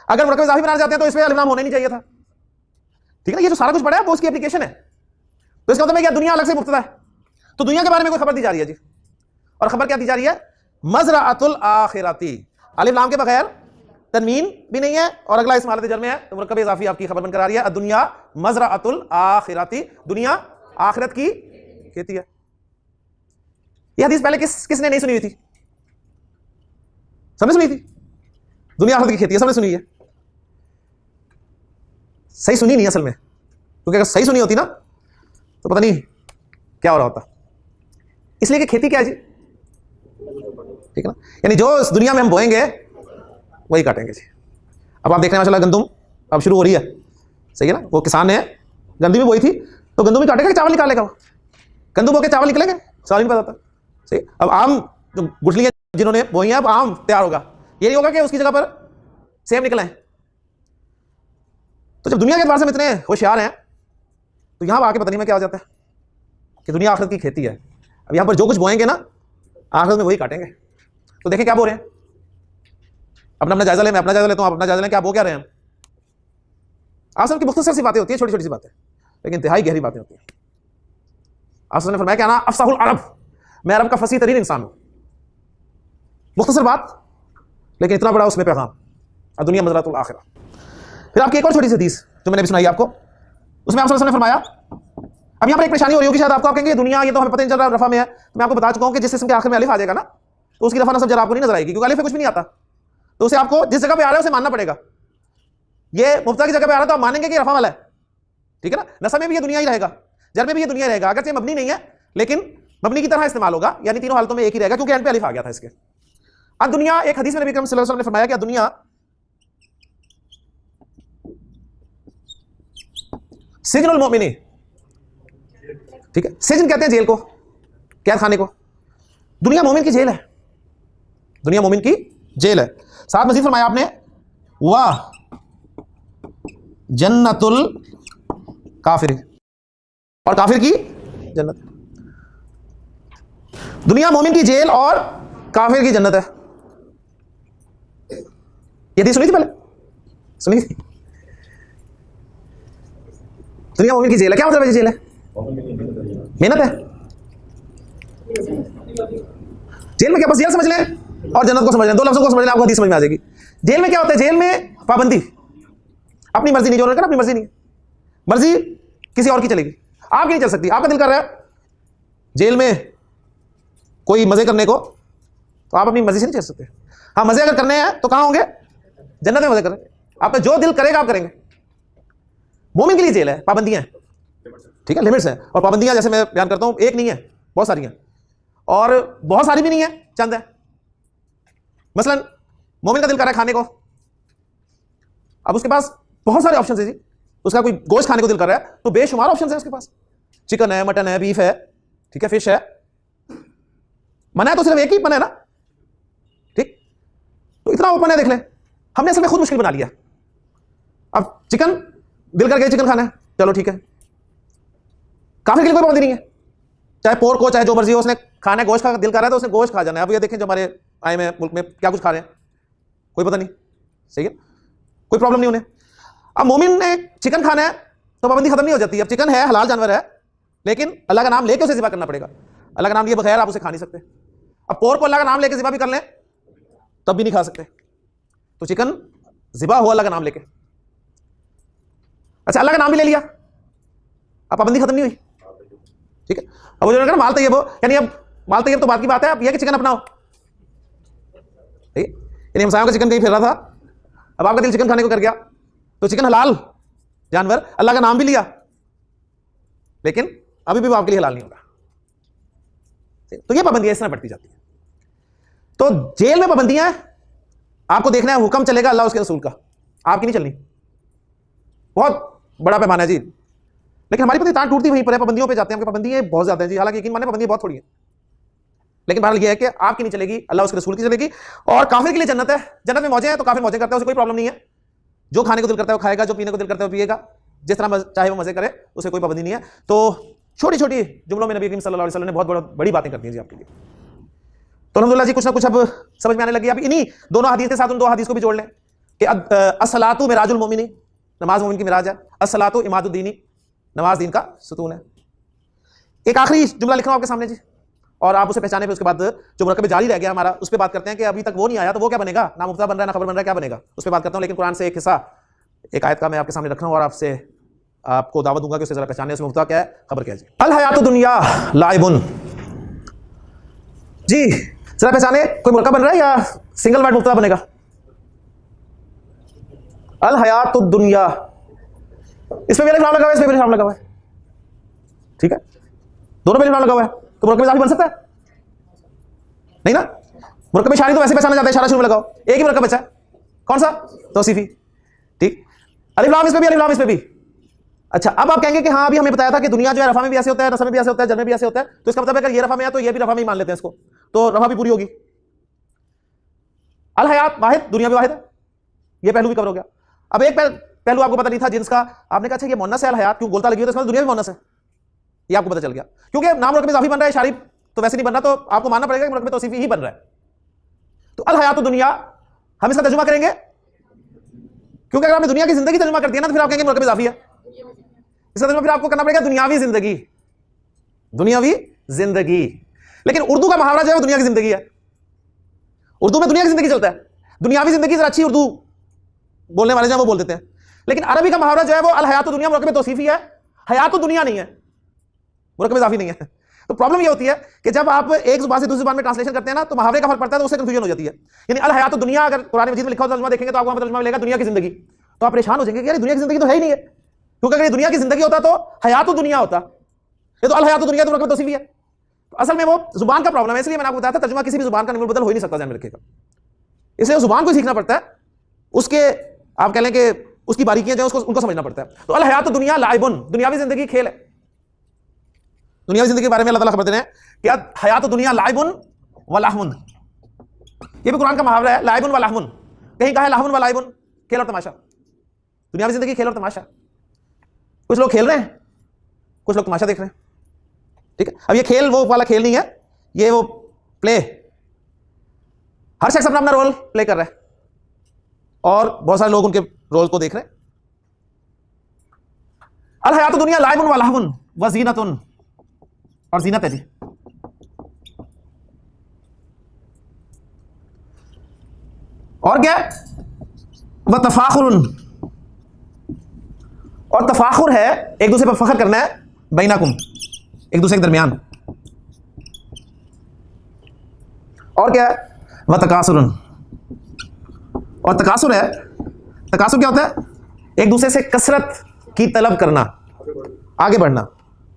अगर मुरक्कब इजाफी बनाना चाहते हैं तो इसमें अलिफ लाम होना नहीं चाहिए था, ठीक है ना। ये जो सारा कुछ पड़ा है वो उसकी एप्लीकेशन है, तो इसका मतलब है क्या, दुनिया अलग से मुब्तदा है, तो दुनिया के बारे में कोई खबर दी जा रही है जी, और खबर क्या दी जा रही है, मज़राअतुल आखिरती, अलिफ लाम के बगैर, तनवीन भी नहीं है और अगला इस्म हालत जर में है, तो मुरक्कब इज़ाफ़ी आपकी खबर बनकर आ रही है, दुनिया मज़राअतुल आखिरती, दुनिया आखिरत की खेती है। यह हदीस पहले किसने नहीं सुनी हुई थी, सबने सुनी थी, दुनिया आखिरत की खेती है, सबने सुनी है, सही सुनी नहीं असल में, क्योंकि अगर सही सुनी होती ना तो पता नहीं क्या हो रहा होता, इसलिए कि खेती क्या है जी, ठीक है ना, यानी जो इस दुनिया में हम बोएंगे वही काटेंगे जी। अब आप देख रहे हैं माशाल्लाह गंदुम अब शुरू हो रही है, सही है ना, वो किसान ने गंदुम भी बोई थी, तो गंदुम ही काटेगा कि चावल निकालेगा, वो गंदुम बोके चावल निकलेंगे, सवाल नहीं पता था, सही। अब आम जो गुठलियाँ जिन्होंने बोई हैं अब आम तैयार होगा, ये नहीं होगा कि उसकी जगह पर सेब निकले हैं। तो जब दुनिया के एतबार से हम इतने होशियार हैं तो यहाँ आके पता नहीं में क्या हो जाता है कि दुनिया आखिरत की खेती है। अब यहाँ पर जो कुछ बोएंगे ना आखिरत में वही काटेंगे। तो देखें क्या बोल रहे हैं, अपना अपना जायजा लें, मैं अपना जायजा लेता हूँ, आप अपना जायजा लें, क्या बो क्या रहे हैं। आसन की मुख्तसर सी बातें होती है, छोटी छोटी सी बातें, लेकिन इंतहाई गहरी बातें होती हैं। आसन ने फरमाया क्या ना, अफसाहुल अरब, मैं अरब का फसीह तरीन इंसान हूँ। मुख्तसर बात लेकिन इतना बड़ा उसमें पैगाम, दुनिया मज़राअतुल आखिरा। फिर आपकी एक और छोटी सी हदीस जो मैंने भी सुनाई आपको, उसमें आप ने फरमाया, अब यहाँ पर एक परेशानी हो रही होगी शायद आपको, आप कहेंगे दुनिया ये तो हमें पता नहीं चल रहा रफा में है, तो मैं आपको बता चुका हूँ कि जिस इसम के आखिर में अलिफ आ जाएगा ना तो उसकी रफा नसब जरा आपको नहीं नजर आएगी, क्योंकि अलिफ में कुछ भी नहीं आता, तो उसे आपको जिस जगह पे आ रहा है उसे मानना पड़ेगा। ये मुफ्ता की जगह पे आ रहा है तो आप मानेंगे कि रफा वाला है, ठीक है ना। नसब में भी ये दुनिया ही रहेगा, जर में भी ये दुनिया रहेगा, अगर मबनी नहीं है लेकिन मबनी की तरह इस्तेमाल होगा, यानी तीनों हालतों में एक ही रहेगा क्योंकि एंड पे अलिफ आ गया था इसके। अब दुनिया, एक हदीस में नबी अकरम सल्लल्लाहु अलैहि वसल्लम ने फरमाया कि दुनिया सिजनुल मोमिनी, ठीक है, सिजन कहते हैं जेल को, कैद खाने को, दुनिया मोमिन की जेल है, दुनिया मोमिन की जेल है। साथ मजीद फरमाया आपने वाह जन्नतुल काफिर, और काफिर की जन्नत। दुनिया मोमिन की जेल और काफिर की जन्नत है। ये थी, सुनी थी पहले, सुनी थी। दुनिया मोमिन की जेल है, क्या मतलब है जेल है? मेहनत है। जेल में क्या, बस जेल समझ लें और जन्नत को समझ लें, दो लफ्जों को समझ लें, आपको हदीस समझ में आ जाएगी। जेल में क्या होता है? जेल में पाबंदी, अपनी मर्जी नहीं, जो उन्होंने कहा अपनी मर्जी नहीं, मर्जी किसी और की चलेगी, आपकी नहीं चल सकती। आपका दिल कर रहा है जेल में कोई मजे करने को, तो आप अपनी मर्जी से नहीं चल सकते। हाँ, मजे अगर करने हैं तो कहां होंगे? जन्नत में मजे करेंगे। आपका जो दिल करेगा आप करेंगे। मोमिन के लिए जेल है, पाबंदियां हैं, ठीक है, लिमिट्स हैं। और पाबंदियां जैसे मैं बयान करता हूं, एक नहीं है, बहुत सारी हैं, और बहुत सारी भी नहीं है, चंद है। मसलन मोमिन का दिल कर रहा है खाने को, अब उसके पास बहुत सारे ऑप्शन है जी। उसका कोई गोश्त खाने को दिल कर रहा है तो बेशुमार ऑप्शन है उसके पास, चिकन है, मटन है, बीफ है, ठीक है, फिश है। मना है तो सिर्फ एक ही मना है ना, ठीक, तो इतना ओपन है, देख ले। हमने असल में खुद मुश्किल बना लिया। अब चिकन दिल कर गया, चिकन खाना है, चलो ठीक है। काफिर के लिए कोई पाबंदी नहीं है, चाहे पोर्क हो चाहे जो मर्जी हो, उसने खाना है, गोश्त का दिल कर रहा है तो उसने गोश्त खा जाना है। अब ये देखें जो हमारे आए में मुल्क में क्या कुछ खा रहे हैं, कोई पता नहीं, सही है, कोई प्रॉब्लम नहीं उन्हें। अब मोमिन ने चिकन खाना है तो पाबंदी खत्म नहीं हो जाती। अब चिकन है, हलाल जानवर है, लेकिन अल्लाह का नाम लेके उसे ज़िबा करना पड़ेगा। अल्लाह का नाम लिए बगैर आप उसे खा नहीं सकते। अब पोर्क को अल्लाह का नाम लेके ज़िबा भी कर लें तब भी नहीं खा सकते। तो चिकन ज़िबा हो अल्लाह का नाम लेके, अच्छा अल्लाह का नाम भी ले लिया, अब पाबंदी खत्म नहीं हुई, ठीक है। अब वो जो ना माल तैयब हो, यानी अब माल तैयब तो बात की बात है, अब यह कि चिकन अपनाओ, ठीक है। यानी हमसायों का चिकन कहीं फिर रहा था, अब आपका दिल चिकन खाने को कर गया, तो चिकन हलाल जानवर, अल्लाह का नाम भी लिया, लेकिन अभी भी वो आपके लिए हलाल नहीं होगा। तो ये पाबंदियां इस तरह बढ़ती जाती है। तो जेल में पाबंदियां हैं, आपको देखना है हुक्म चलेगा अल्लाह उसके रसूल का, आपकी नहीं चलनी। बहुत बड़ा पैमाना है जी, लेकिन हमारी पता तान टूटती वहीं पर है, पाबंदियों पे जाते हैं। पाबंदियां बहुत ज्यादा हैं जी, हालांकि यकीन माने पाबंदियां बहुत थोड़ी हैं, लेकिन बहरहाल ये है कि आपकी नहीं चलेगी, अल्लाह उसके रसूल की चलेगी। और काफिर के लिए जन्नत है, जन्नत में मौजें हैं तो काफिर मौजें करता है, उसे कोई प्रॉब्लम नहीं है। जो खाने को दिल करता है वो खाएगा, जो पीने को दिल करता है वो पिएगा, जिस तरह चाहे वो मजे करे, उसे कोई पाबंदी नहीं है। तो छोटी छोटी जुमलों में नबी करीम सल्लल्लाहु अलैहि वसल्लम ने बहुत बड़ी बातें कर दी जी आपके लिए। तो अल्हम्दुलिल्लाह जी कुछ ना कुछ अब समझ में आने लगी। अब इन्हीं दोनों हदीस के साथ उन दो हदीस को भी जोड़ लें कि अस्सलातु मिराजुल मोमिनी, नमाज मोमिन की मिराज है, अस्सलातु इमादुद्दीनी, नमाज दीन का सुतून है। एक आखिरी जुमला लिख रहा हूं आपके सामने जी, और आप उसे पहचाने, फिर उसके बाद जो मुरक्कब जारी रह गया हमारा, उस पर बात करते हैं कि अभी तक वो नहीं आया तो वो क्या बनेगा, ना मुब्तदा बन रहा है ना खबर बन रहा है, क्या बनेगा, उस पर बात करता हूं। लेकिन कुरान से एक हिस्सा, एक आयत का मैं आपके सामने रख रहा हूं और आपसे आपको दावत दूंगा कि उसे जरा पहचाने, उसमें मुब्तदा क्या है, खबर क्या है जी। अल हयातुद दुनिया लाइबुन, जी जरा पहचाने, कोई मुरक्कब बन रहा है या सिंगल वर्ड मुब्तदा बनेगा? अल हयातुद दुनिया, इसमें भी नाम लगा हुआ है, इसमें भी नाम लगा हुआ है, ठीक है, दोनों पे नाम लगा हुआ है, तो मुरक्कब इजाफी बन सकता है? नहीं ना, मुरक्कब इशारी तो वैसे पहचाना जाता है, इशारा शुरू में लगाओ, एक ही मुरक्कब बचा है, कौन सा? तौसीफी, ठीक। अलिफ लाम इसमें भी, अलिफ लाम इसमें भी। अच्छा, अब आप कहेंगे कि हाँ अभी हमें बताया था कि दुनिया जो है रफा में भी ऐसे होता है, नसब में भी ऐसे होता है, जर में भी ऐसे होता है, तो इसका मतलब अगर ये रफा में है तो ये भी रफा में ही मान लेते हैं इसको, तो रफा भी पूरी होगी। अल हयात वाहिद, दुनिया भी वाहिद है, ये पहलू भी कवर हो गया। अब एक पहलू आपको पता नहीं था जिन्स का, आपने कहा अच्छा ये मुन्नस है अल हयात, क्यों गोलता लगी हो, तो इसका दुनिया भी मुन्नस है, ये आपको पता चल गया। क्योंकि नाम मुरक्कब इजाफी बन रहा है, इशारी तो वैसे नहीं बन रहा, तो आपको मानना पड़ेगा कि मुरक्कब तौसीफी ही बन रहा है। तो अल हयातुद दुनिया हम इसका तर्जुमा करेंगे, क्योंकि अगर आपने दुनिया की जिंदगी तर्जुमा कर दिया ना तो फिर आप कहेंगे मुरक्कब इजाफी है, इसका तर्जुमा फिर आपको करना पड़ेगा दुनियावी जिंदगी, दुनियावी जिंदगी। लेकिन उर्दू का मुहावरा जो है वो दुनिया की जिंदगी है, उर्दू में दुनिया की जिंदगी चलता है, दुनियावी जिंदगी जरा अच्छी उर्दू बोलने वाले जो वो बोल देते हैं, लेकिन अरबी का मुहावरा जो है वो अल हयातुद दुनिया मुरक्कब तौसीफी है, हयातुद दुनिया नहीं है, मुरक्कब इजाफी नहीं है। तो प्रॉब्लम ये होती है कि जब आप एक जुबान से दूसरी जुबान में ट्रांसलेशन करते हैं ना, तो मुहावरे का फर्क पड़ता है, तो उससे कंफ्यूजन हो जाती है। यानी अल हयातुद दुनिया अगर कुरान मजीद में लिखा हो तर्जुमा देखेंगे तो आपको तर्जुमा मिलेगा दुनिया की जिंदगी, तो आप परेशान हो जाएंगे कि यार दुनिया की जिंदगी तो है ही नहीं है, क्योंकि अगर ये दुनिया की जिंदगी होता तो हयातुद दुनिया होता, ये तो अल हयातुद दुनिया तो मुरक्कब तौसीफी है। तो असल में वो जुबान का प्रॉब्लम है, इसलिए मैंने आपको बताया था तर्जुमा किसी भी जुबान का निमुल बदल हो ही नहीं सकता, ध्यान में रखिएगा। इसलिए जुबान को सीखना पड़ता है, उसके आप कह लें कि उसकी बारीकियां जो है उसको उनको समझना पड़ता है। तो अल हयातुद दुनिया लाइबुन, दुनियावी जिंदगी खेल है। दुनियावी जिंदगी के बारे में अल्लाह ताला खबर दे रहे हैं कि हयातुद दुनिया लाइबुन व लहमुन, ये भी कुरान का मुहावरा है, लाइबुन व लहमुन, कहीं कहा है लहमुन व लाइबुन, खेल और तमाशा। दुनियावी जिंदगी खेल और तमाशा, कुछ लोग खेल रहे हैं, कुछ लोग तमाशा देख रहे हैं, ठीक है। अब ये खेल वो वाला खेल नहीं है ये वो प्ले, हर शख्स अपना अपना रोल प्ले कर रहा है और बहुत सारे लोग उनके रोल को देख रहे हैं। अल हयातुद दुनिया लाइबुन व लहवुन व ज़ीनतुन, और जीनत है जी। और क्या? व तफाखुरुन, और तफाखुर है, एक दूसरे पर फख्र करना है, बैनाकुम, एक दूसरे के दरमियान। और क्या है? व तकासुरुन, और तकासुर है, तकासुर क्या होता है? एक दूसरे से कसरत की तलब करना, आगे बढ़ना,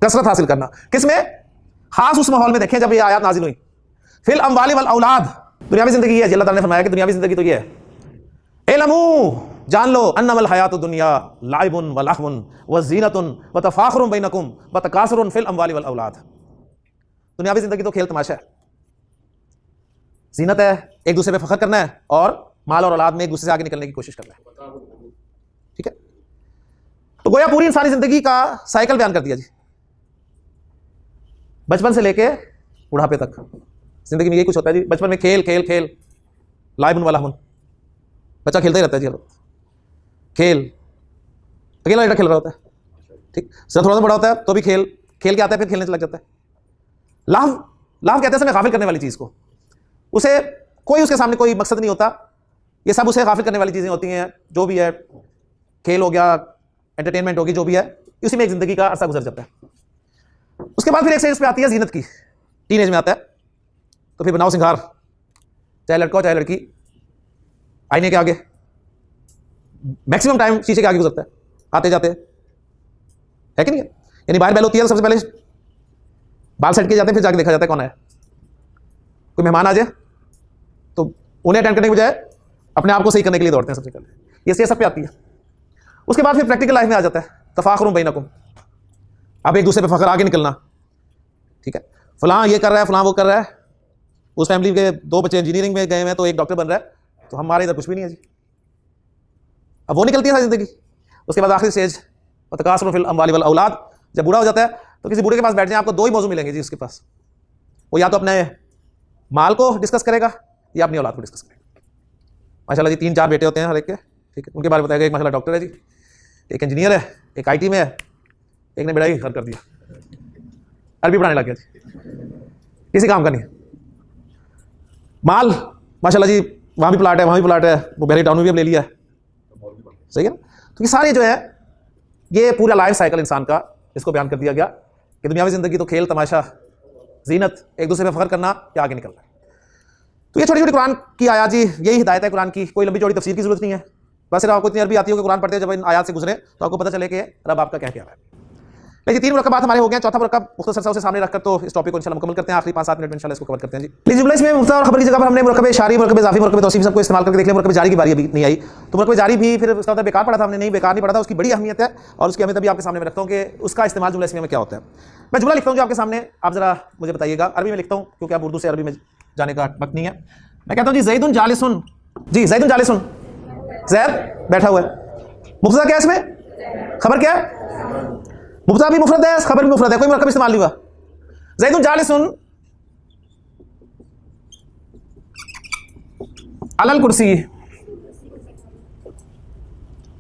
कसरत हासिल करना। किसमें? खास उस माहौल में। देखें जब ये आयत नाजिल हुई, फिल अम्वाली वल औलाद, दुनियावी जिंदगी है, अल्लाह ताला ने फरमाया कि दुनियावी जिंदगी तो ये है। इलमू, जान लो, अन्नमल हयातुद दुनिया लाइबुन व लहवुन व ज़ीनतुन व तफाखुरुन बैनकुम व तकासुरुन फिल अम्वाली वल औलाद। दुनियावी जिंदगी तो खेल तमाशा है, जीनत है, एक दूसरे पे फख्र करना है, और माल और औलाद में एक दूसरे से आगे निकलने की कोशिश करना है। ठीक है, तो गोया पूरी इंसानी जिंदगी का साइकिल बयान कर दिया जी, बचपन से लेके बुढ़ापे तक जिंदगी में यही कुछ होता है जी। बचपन में खेल खेल खेल, लाइबुन व लहवुन, बच्चा खेलता ही रहता है जी, खेल, अकेला लड़का खेल रहा होता है। ठीक, जरा थोड़ा सा बड़ा होता है तो भी खेल खेल के आता है, फिर खेलने से लग जाता है। लाभ, लाभ कहते हैं समय गाफिल करने वाली चीज को, उसे कोई उसके सामने कोई मकसद नहीं होता, ये सब उसे गाफिल करने वाली चीजें होती हैं। जो भी है, खेल हो गया, एंटरटेनमेंट होगी, जो भी है, उसी में एक जिंदगी का अरसा गुजर जाता है। उसके बाद फिर एक स्टेज पे आती है जीनत की, टीनेज में आता है, तो फिर बनाओ सिंगार, चाहे लड़का हो चाहे लड़की, आईने के आगे, मैक्सिमम टाइम शीशे के आगे गुजरता है आते जाते, है कि नहीं है? यानी बाहर बैल होती है तो सबसे पहले बाल सेट किए जाते हैं, फिर जाके देखा जाता है कौन है। कोई मेहमान आ जाए तो उन्हें अटेंड करने के बजाय अपने आप को सही करने के लिए दौड़ते हैं सबसे पहले, ये स्टेज सब पे आती है। उसके बाद फिर प्रैक्टिकल लाइफ में आ जाता है, तफाखुरुन बैनकुम, अब एक दूसरे पे फख्र, आगे निकलना। ठीक है, फलां ये कर रहा है, फलां वो कर रहा है, उस फैमिली के दो बच्चे इंजीनियरिंग में गए हैं तो एक डॉक्टर बन रहा है, तो हमारे इधर कुछ भी नहीं है जी। अब वो निकलती है सारी जिंदगी। उसके बाद आखिरी स्टेज तकासुरुन फिल अम्वाली वल औलाद, जब बूढ़ा हो जाता है तो किसी बूढ़े के पास बैठ जाए, आपको दो ही मौजू मिलेंगे जी उसके पास, वो या तो अपने माल को डिस्कस करेगा या अपनी औलाद को डिस्कस करेगा। माशाल्लाह जी 3-4 बेटे होते हैं हर एक के, ठीक है, उनके बारे में बताएगा। एक माशाल्लाह डॉक्टर है जी, एक इंजीनियर है, एक IT में है, एक ने बेड़ा घर कर दिया, अरबी पढ़ाने लग गया जी, किसी काम का नहीं। माल माशाल्लाह जी, वहाँ भी प्लाट है, वहाँ भी प्लाट है, वो बहरी टाउन में भी अब ले लिया है, सही है ना? तो ये सारे जो है, ये पूरा लाइफ साइकिल इंसान का इसको बयान कर दिया गया कि दुनियावी जिंदगी तो खेल तमाशा, जीनत, एक दूसरे पे फख्र करना या आगे निकलना। तो ये छोटी छोटी कुरान की आयत जी, यही हिदायत है कुरान की, कोई लंबी चौड़ी तफसीर की जरूरत नहीं है। बस सिर्फ आपको इतनी अरबी आती हो कि कुरान पढ़ते जब इन आयत से गुजरे तो आपको पता चले कि रब आपका क्या क्या है। लेकिन 3 मुरक्कबात हमारे हो गए, चौथा मुरक्कब मुख्तसर सा उसे सामने रखकर तो इस टॉपिक को इंशाल्लाह मुकम्मल करते हैं। आखिरी 5-7 मिनट में इंशाल्लाह इसको कवर करते हैं जी। प्लीज जुमला इसमें मुब्तदा और खबर की जगह पर हमने मुरक्कब इशारी, मुरक्कब इज़ाफ़ी, मुरक्कब तौसीफ़ी सबको इस्तेमाल करके देख लिया। मुरक्कब जारी की बारी अभी नहीं आई, तो मुरक्कब जारी भी फिर उसका मतलब बेकार पड़ा था, हमने नहीं, बेकार नहीं पड़ा था, उसकी बड़ी अहमियत है और उसकी अहमियत भी आपके सामने मैं रखता हूँ कि उसका इस्तेमाल जुमला इसमें क्या होता है। मैं जुमला लिखता हूँ जो आपके सामने, आप जरा मुझे बताइएगा। अरबी में लिखता हूँ क्योंकि आप उर्दू से अरबी में जाने का वक्त नहीं है। मैं कहता हूँ जी ज़ैदुन जालिसुन, जी ज़ैदुन जालिसुन, ज़ैद बैठा हुआ है। मुब्तदा क्या है इसमें? खबर क्या है? मुब्तदा भी मुफरद है, खबर भी मुफरद है, कोई मुरक्कब इस्तेमाल नहीं हुआ। ज़ैदुन जालिसुन अलल कुर्सी,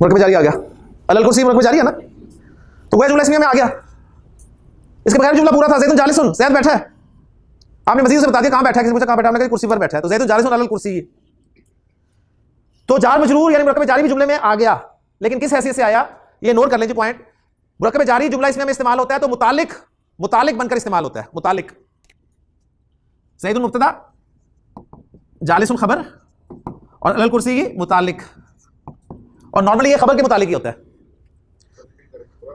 मुरक्कब जारी आ गया, अलल कुर्सी मुरक्कब जारी है ना, तो वह जुमला इसमें में आ गया। इसके बगैर जुमला पूरा था, ज़ैदुन जालिसुन, ज़ैद बैठा है। आपने मजीद से बता दिया कहां बैठा है, किसी पूछा कहां बैठा, हमने कहा कुर्सी पर बैठा है, तो ज़ैदुन जालिसुन अलल कुर्सी। तो जार मजरूर यानी मुरक्कब जारी भी जुमले में आ गया, लेकिन किस हैसियत से आया ये नोट कर लीजिए पॉइंट। मुरक्कब जारी जुमला इसमें इस्तेमाल होता है तो मुतालिक, मुतालिक बनकर इस्तेमाल होता है, मुतालिक। ज़ैदुन मुब्तदा, जालिसुन खबर और अलल कुर्सी मुतालिक, और नॉर्मली ये खबर के मुतालिक ही होता है।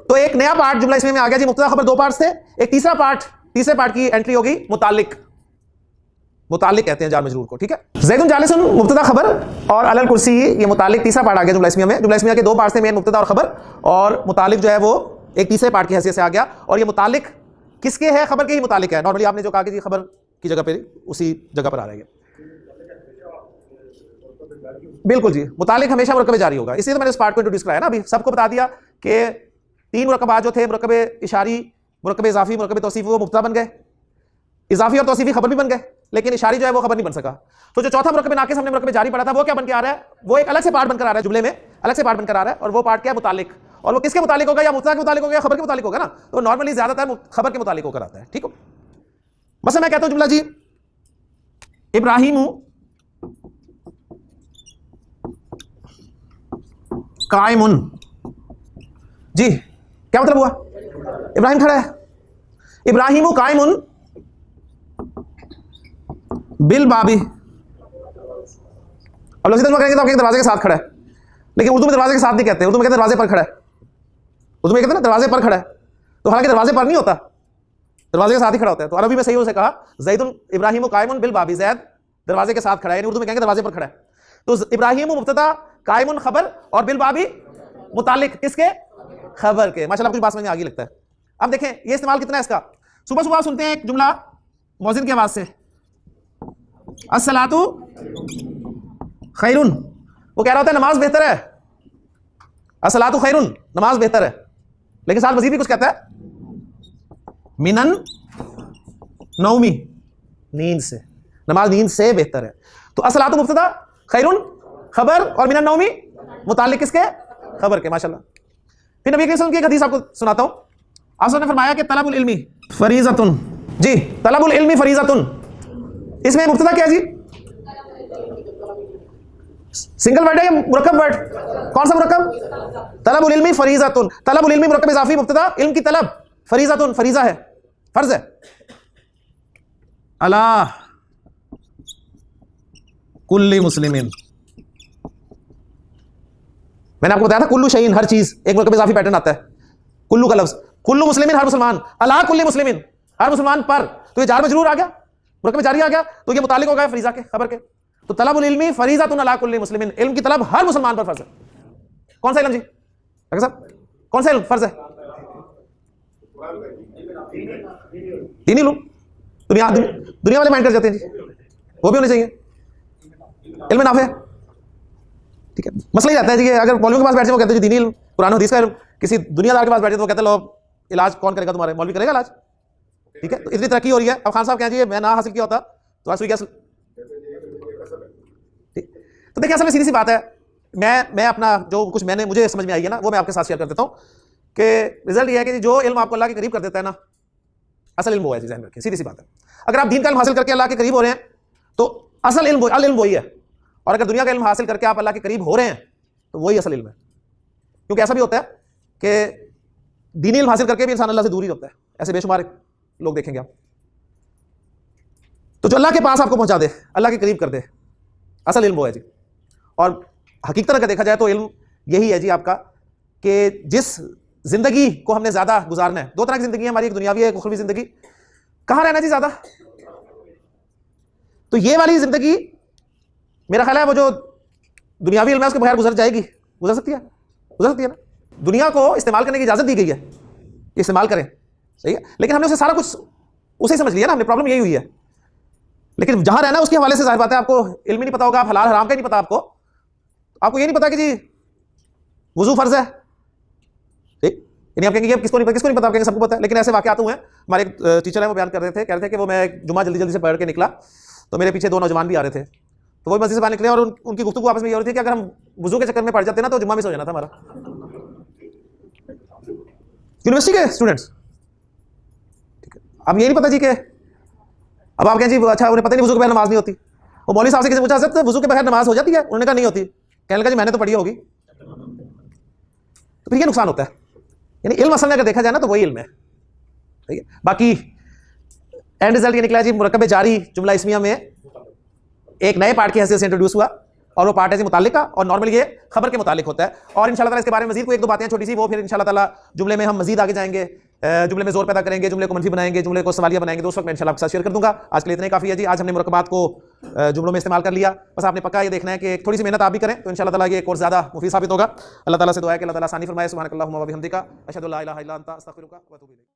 तो एक नया पार्ट जुमला इसमें में आ गया जी, मुब्तदा खबर 2 पार्ट्स थे, एक तीसरा पार्ट, तीसरे पार्ट की एंट्री होगी मुतालिक, मुतालिक कहते हैं जार मजरूर को, ठीक है। ज़ैदुन जालिसुन मुब्तदा खबर और अलल कुर्सी ये मुतालिक, तीसरा पार्ट आ गया जुमला इसमिया में। जुमला इसमिया के 2 पार्ट थे, मेन मुब्तदा और खबर, और मुतालिक जो है वो एक तीसरे पार्ट की हैसियत से आ गया। और ये मुतालिक किसके है? खबर के ही मुतालिक है। नॉर्मली आपने जो कहा कि खबर की जगह पे उसी जगह पर आ जाएगा, बिल्कुल जी, मुतालिक हमेशा मुरक्कब जारी होगा। इसलिए तो मैंने इस पार्ट को इंट्रोड्यूस कराया ना, अभी सबको बता दिया कि 3 मुरक्कबात जो थे, मुरक्कब इशारी, मुरक्कब इज़ाफ़ी, मुरक्कब तौसीफ़ी, वो मुब्तदा बन गए। इजाफी और तौसीफी खबर भी बन गए, लेकिन इशारी जो है वो खबर नहीं बन सका। तो जो चौथा मुरक्कब नाकिस हमने मुरक्कब जारी पढ़ा था, वो क्या बन के आ रहा है? वो एक अलग से पार्ट बनकर आ रहा है, जुमले में अलग से पार्ट बनकर आ रहा है, और वो पार्ट क्या है? मुतालिक। और वो किसके मुतालिक होगा? या मुब्तदा के मुतालिक होगा या खबर के मुतालिक होगा ना। तो नॉर्मली ज्यादातर खबर के मुतालिक होकर आता है। ठीक हो, मसलन मैं कहता हूं जुमला जी, इब्राहिम कायमुन जी, क्या मतलब हुआ? इब्राहिम खड़ा है। इब्राहिम कायमुन बिल बाबी। अब लफ्ज़ी तर्जुमा करेंगे तो आप दरवाजे के साथ खड़ा है, लेकिन उर्दू में दरवाजे के साथ नहीं कहते, उर्दू में कहते हैं दरवाजे पर खड़ा है। उर्दू में कहते हैं ना दरवाजे पर खड़ा है, तो हालांकि दरवाजे पर नहीं होता, दरवाजे के साथ ही खड़ा होता है। तो अरबी में सही उसे कहा ज़ैदुन इब्राहिम कायमुन बिल बाबी, ज़ैद दरवाजे के साथ खड़ा है, यानी उर्दू में कहेंगे दरवाजे पर खड़ा है। तो इब्राहिम मुब्तदा, कायमुन खबर, और बिल बाबी मुतालिक किसके? खबर के। माशाल्लाह कुछ बात समझ में आ गई लगता है। अब देखें ये इस्तेमाल कितना है इसका। सुबह सुबह सुनते हैं एक जुमला मौज़िन की आवाज से, अस्सलातु खैरुन, वो कह रहा होता है नमाज बेहतर है, अस्सलातु खैरुन, नमाज बेहतर है, लेकिन साथ मजीद भी कुछ कहता है, मिनन नौमी, नींद से, नमाज नींद से बेहतर है। तो अस्सलातु मुब्तदा, खैरुन खबर, और मिनन नौमी मुतालिक किसके? खबर के। माशाल्लाह। फिर नबी की एक हदीस आपको सुनाता हूं। आप ने फरमाया कि तलबुल इल्मी फरीज़तुन, जी तलबुल इल्मी फरीज़तुन, इसमें मुब्तदा क्या है जी? सिंगल वर्ड है या मुरक्कब वर्ड? कौन सा मुरक्कब? तलबुल इल्मी फरीज़तुन। तलबुल इल्मी मुरक्कब इज़ाफ़ी, मुब्तदा इल्म की तलब, फरीज़तुन फरीज़ा है, फर्ज है। अला कुल्ली मुस्लिमिन, मैंने आपको बताया था कुल्लू शहीन, हर चीज एक मुरक्कब इज़ाफ़ी पैटर्न आता है। कुल्लू का लफ्ज, कुल्लू मुस्लिमिन हर मुसलमान, अला कुल्ली मुस्लिमिन हर मुसलमान पर, तो ये जार मजरूर आ गया, मुरक्कब जारी आ गया, तो ये मुतालिक हो गया फरीज़ा के, खबर के। तो तलबुल इल्मी फरीज़तुन अला कुल्ली मुस्लिमिन, इल्म की तलब हर मुसलमान पर फर्ज है। कौन सा इल्म जी? डॉक्टर साहब कौन सा इल्म फर्ज है? दीनी इल्म। दुनिया वाले माइंड कर जाते हैं जी, वो भी होने चाहिए। इल्म नाफे, ठीक है। मसला ही रहता है जी, अगर मौलवी के पास बैठे वो कहते हैं दीनी इल्म, कुरान हदीस का इल्म, किसी दुनियादार के पास बैठे तो वो कहते हैं लो इलाज कौन करेगा तुम्हारे? मौलवी करेगा इलाज, ठीक है। तो इतनी तरक्की हो रही है। अब खान साहब कहें जी मैं ना हासिल किया होता तो आज क्या। तो देखिए असल में सीधी सी बात है, मैं अपना जो कुछ मैंने मुझे समझ में आई है ना, वो मैं आपके साथ शेयर कर देता हूं कि रिजल्ट ये है कि जो इल्म आपको अल्लाह के करीब कर देता है ना, असल इल्म वो है, ज़हन रखिए, सीधी सी बात है। अगर आप दीन का इल्म हासिल करके अल्लाह के करीब हो रहे हैं तो असल इल्म वही है, और अगर दुनिया का इल्म हासिल करके आप अल्लाह के करीब हो रहे हैं तो वही असल इल्म है। क्योंकि ऐसा भी होता है कि दीनी इल्म हासिल करके भी इंसान अल्लाह से दूर ही होता है, ऐसे बेशुमार लोग देखेंगे आप। तो जो अल्लाह के पास आपको पहुंचा दे, अल्लाह के करीब कर दे, असल इल्म वो है जी। और हकीकत अगर देखा जाए तो इल्म यही है जी आपका, कि जिस जिंदगी को हमने ज्यादा गुजारना है, दो तरह की जिंदगी है हमारी, एक दुनियावी है एक उखरवी जिंदगी। कहां रहना जी ज्यादा? तो ये वाली जिंदगी मेरा ख्याल है वो जो दुनियावी इल्म है उसके बगैर गुजर जाएगी, गुजर सकती है ना। दुनिया को इस्तेमाल करने की इजाजत दी गई है, इस्तेमाल करें, सही है, लेकिन हमने उसे सारा कुछ उसे समझ लिया ना हमने, प्रॉब्लम यही हुई है। लेकिन जहां रहना है उसके हवाले से जाहिर बात है आपको इल्म ही नहीं पता होगा, आप हलाल हराम का ही नहीं पता, आपको ये नहीं पता कि जी वुजू फर्ज है, ठीक, यानी आप कहेंगे किसको नहीं पता, आप कहेंगे सबको पता है। लेकिन ऐसे वाकयात हुए हैं, हमारे एक टीचर है वो बयान कर रहे थे, कह रहे थे कि वो मैं जुमा जल्दी से पढ़ के निकला तो मेरे पीछे दो नौजवान भी आ रहे थे, तो वो मस्जिद से बाहर निकले और उनकी गुफ्तगू आपस में ये हो रही थी कि अगर हम वुजू के चक्कर में पड़ जाते ना तो जुम्मा मिस हो जाना था हमारा। यूनिवर्सिटी के स्टूडेंट्स, ठीक है। अब ये नहीं पता जी के, अब आप कहें जी अच्छा उन्हें पता नहीं वुजू के बगैर नमाज नहीं होती। वो मौलवी साहब से किसी पूछा सकते वुजू के बगैर नमाज हो जाती है? उन्होंने कहा नहीं होती। कहने लगा जी मैंने तो पढ़ी होगी। तो फिर ये नुकसान होता है, यानी इल्म असल में अगर देखा जाए ना तो वही इल्म है, ठीक है। बाकी एंड रिजल्ट ये निकला जी, मुरक्कब जारी जुमला इस्मिया में एक नए पार्ट की हैसियत से इंट्रोड्यूस हुआ, और वो पार्ट है मुतालिक का, और नॉर्मली ये खबर के मुतालिक होता है। और इंशाल्लाह ताला इसके बारे में मजीद कोई एक दो बातें छोटी सी, वो फिर इंशाल्लाह ताला जुमले में हम मजीद आगे जाएंगे, जुमले में जोर पैदा करेंगे, जुमले को मनफी बनाएंगे, जुमले को सवालिया बनाएंगे, तो उस वक्त मैं इंशाल्लाह आपके साथ शेयर कर दूंगा। आज के लिए इतना ही काफी है जी। आज हमने मुरक्कबात को जुमलों में इस्तेमाल कर लिया, बस आपने पक्का ये देखना है कि थोड़ी सी मेहनत आप भी करें तो इंशाल्लाह ताला ये कोर्स ज़्यादा मुफीद साबित होगा। अल्लाह ताला से दुआ है कि अल्लाह ताला आसानी फरमाए। सुब्हानकल्लाहुम्मा व बिहम्दिका अशहदु अल्ला इलाहा इल्ला अंता अस्तगफिरुका व अतूबु इलैक।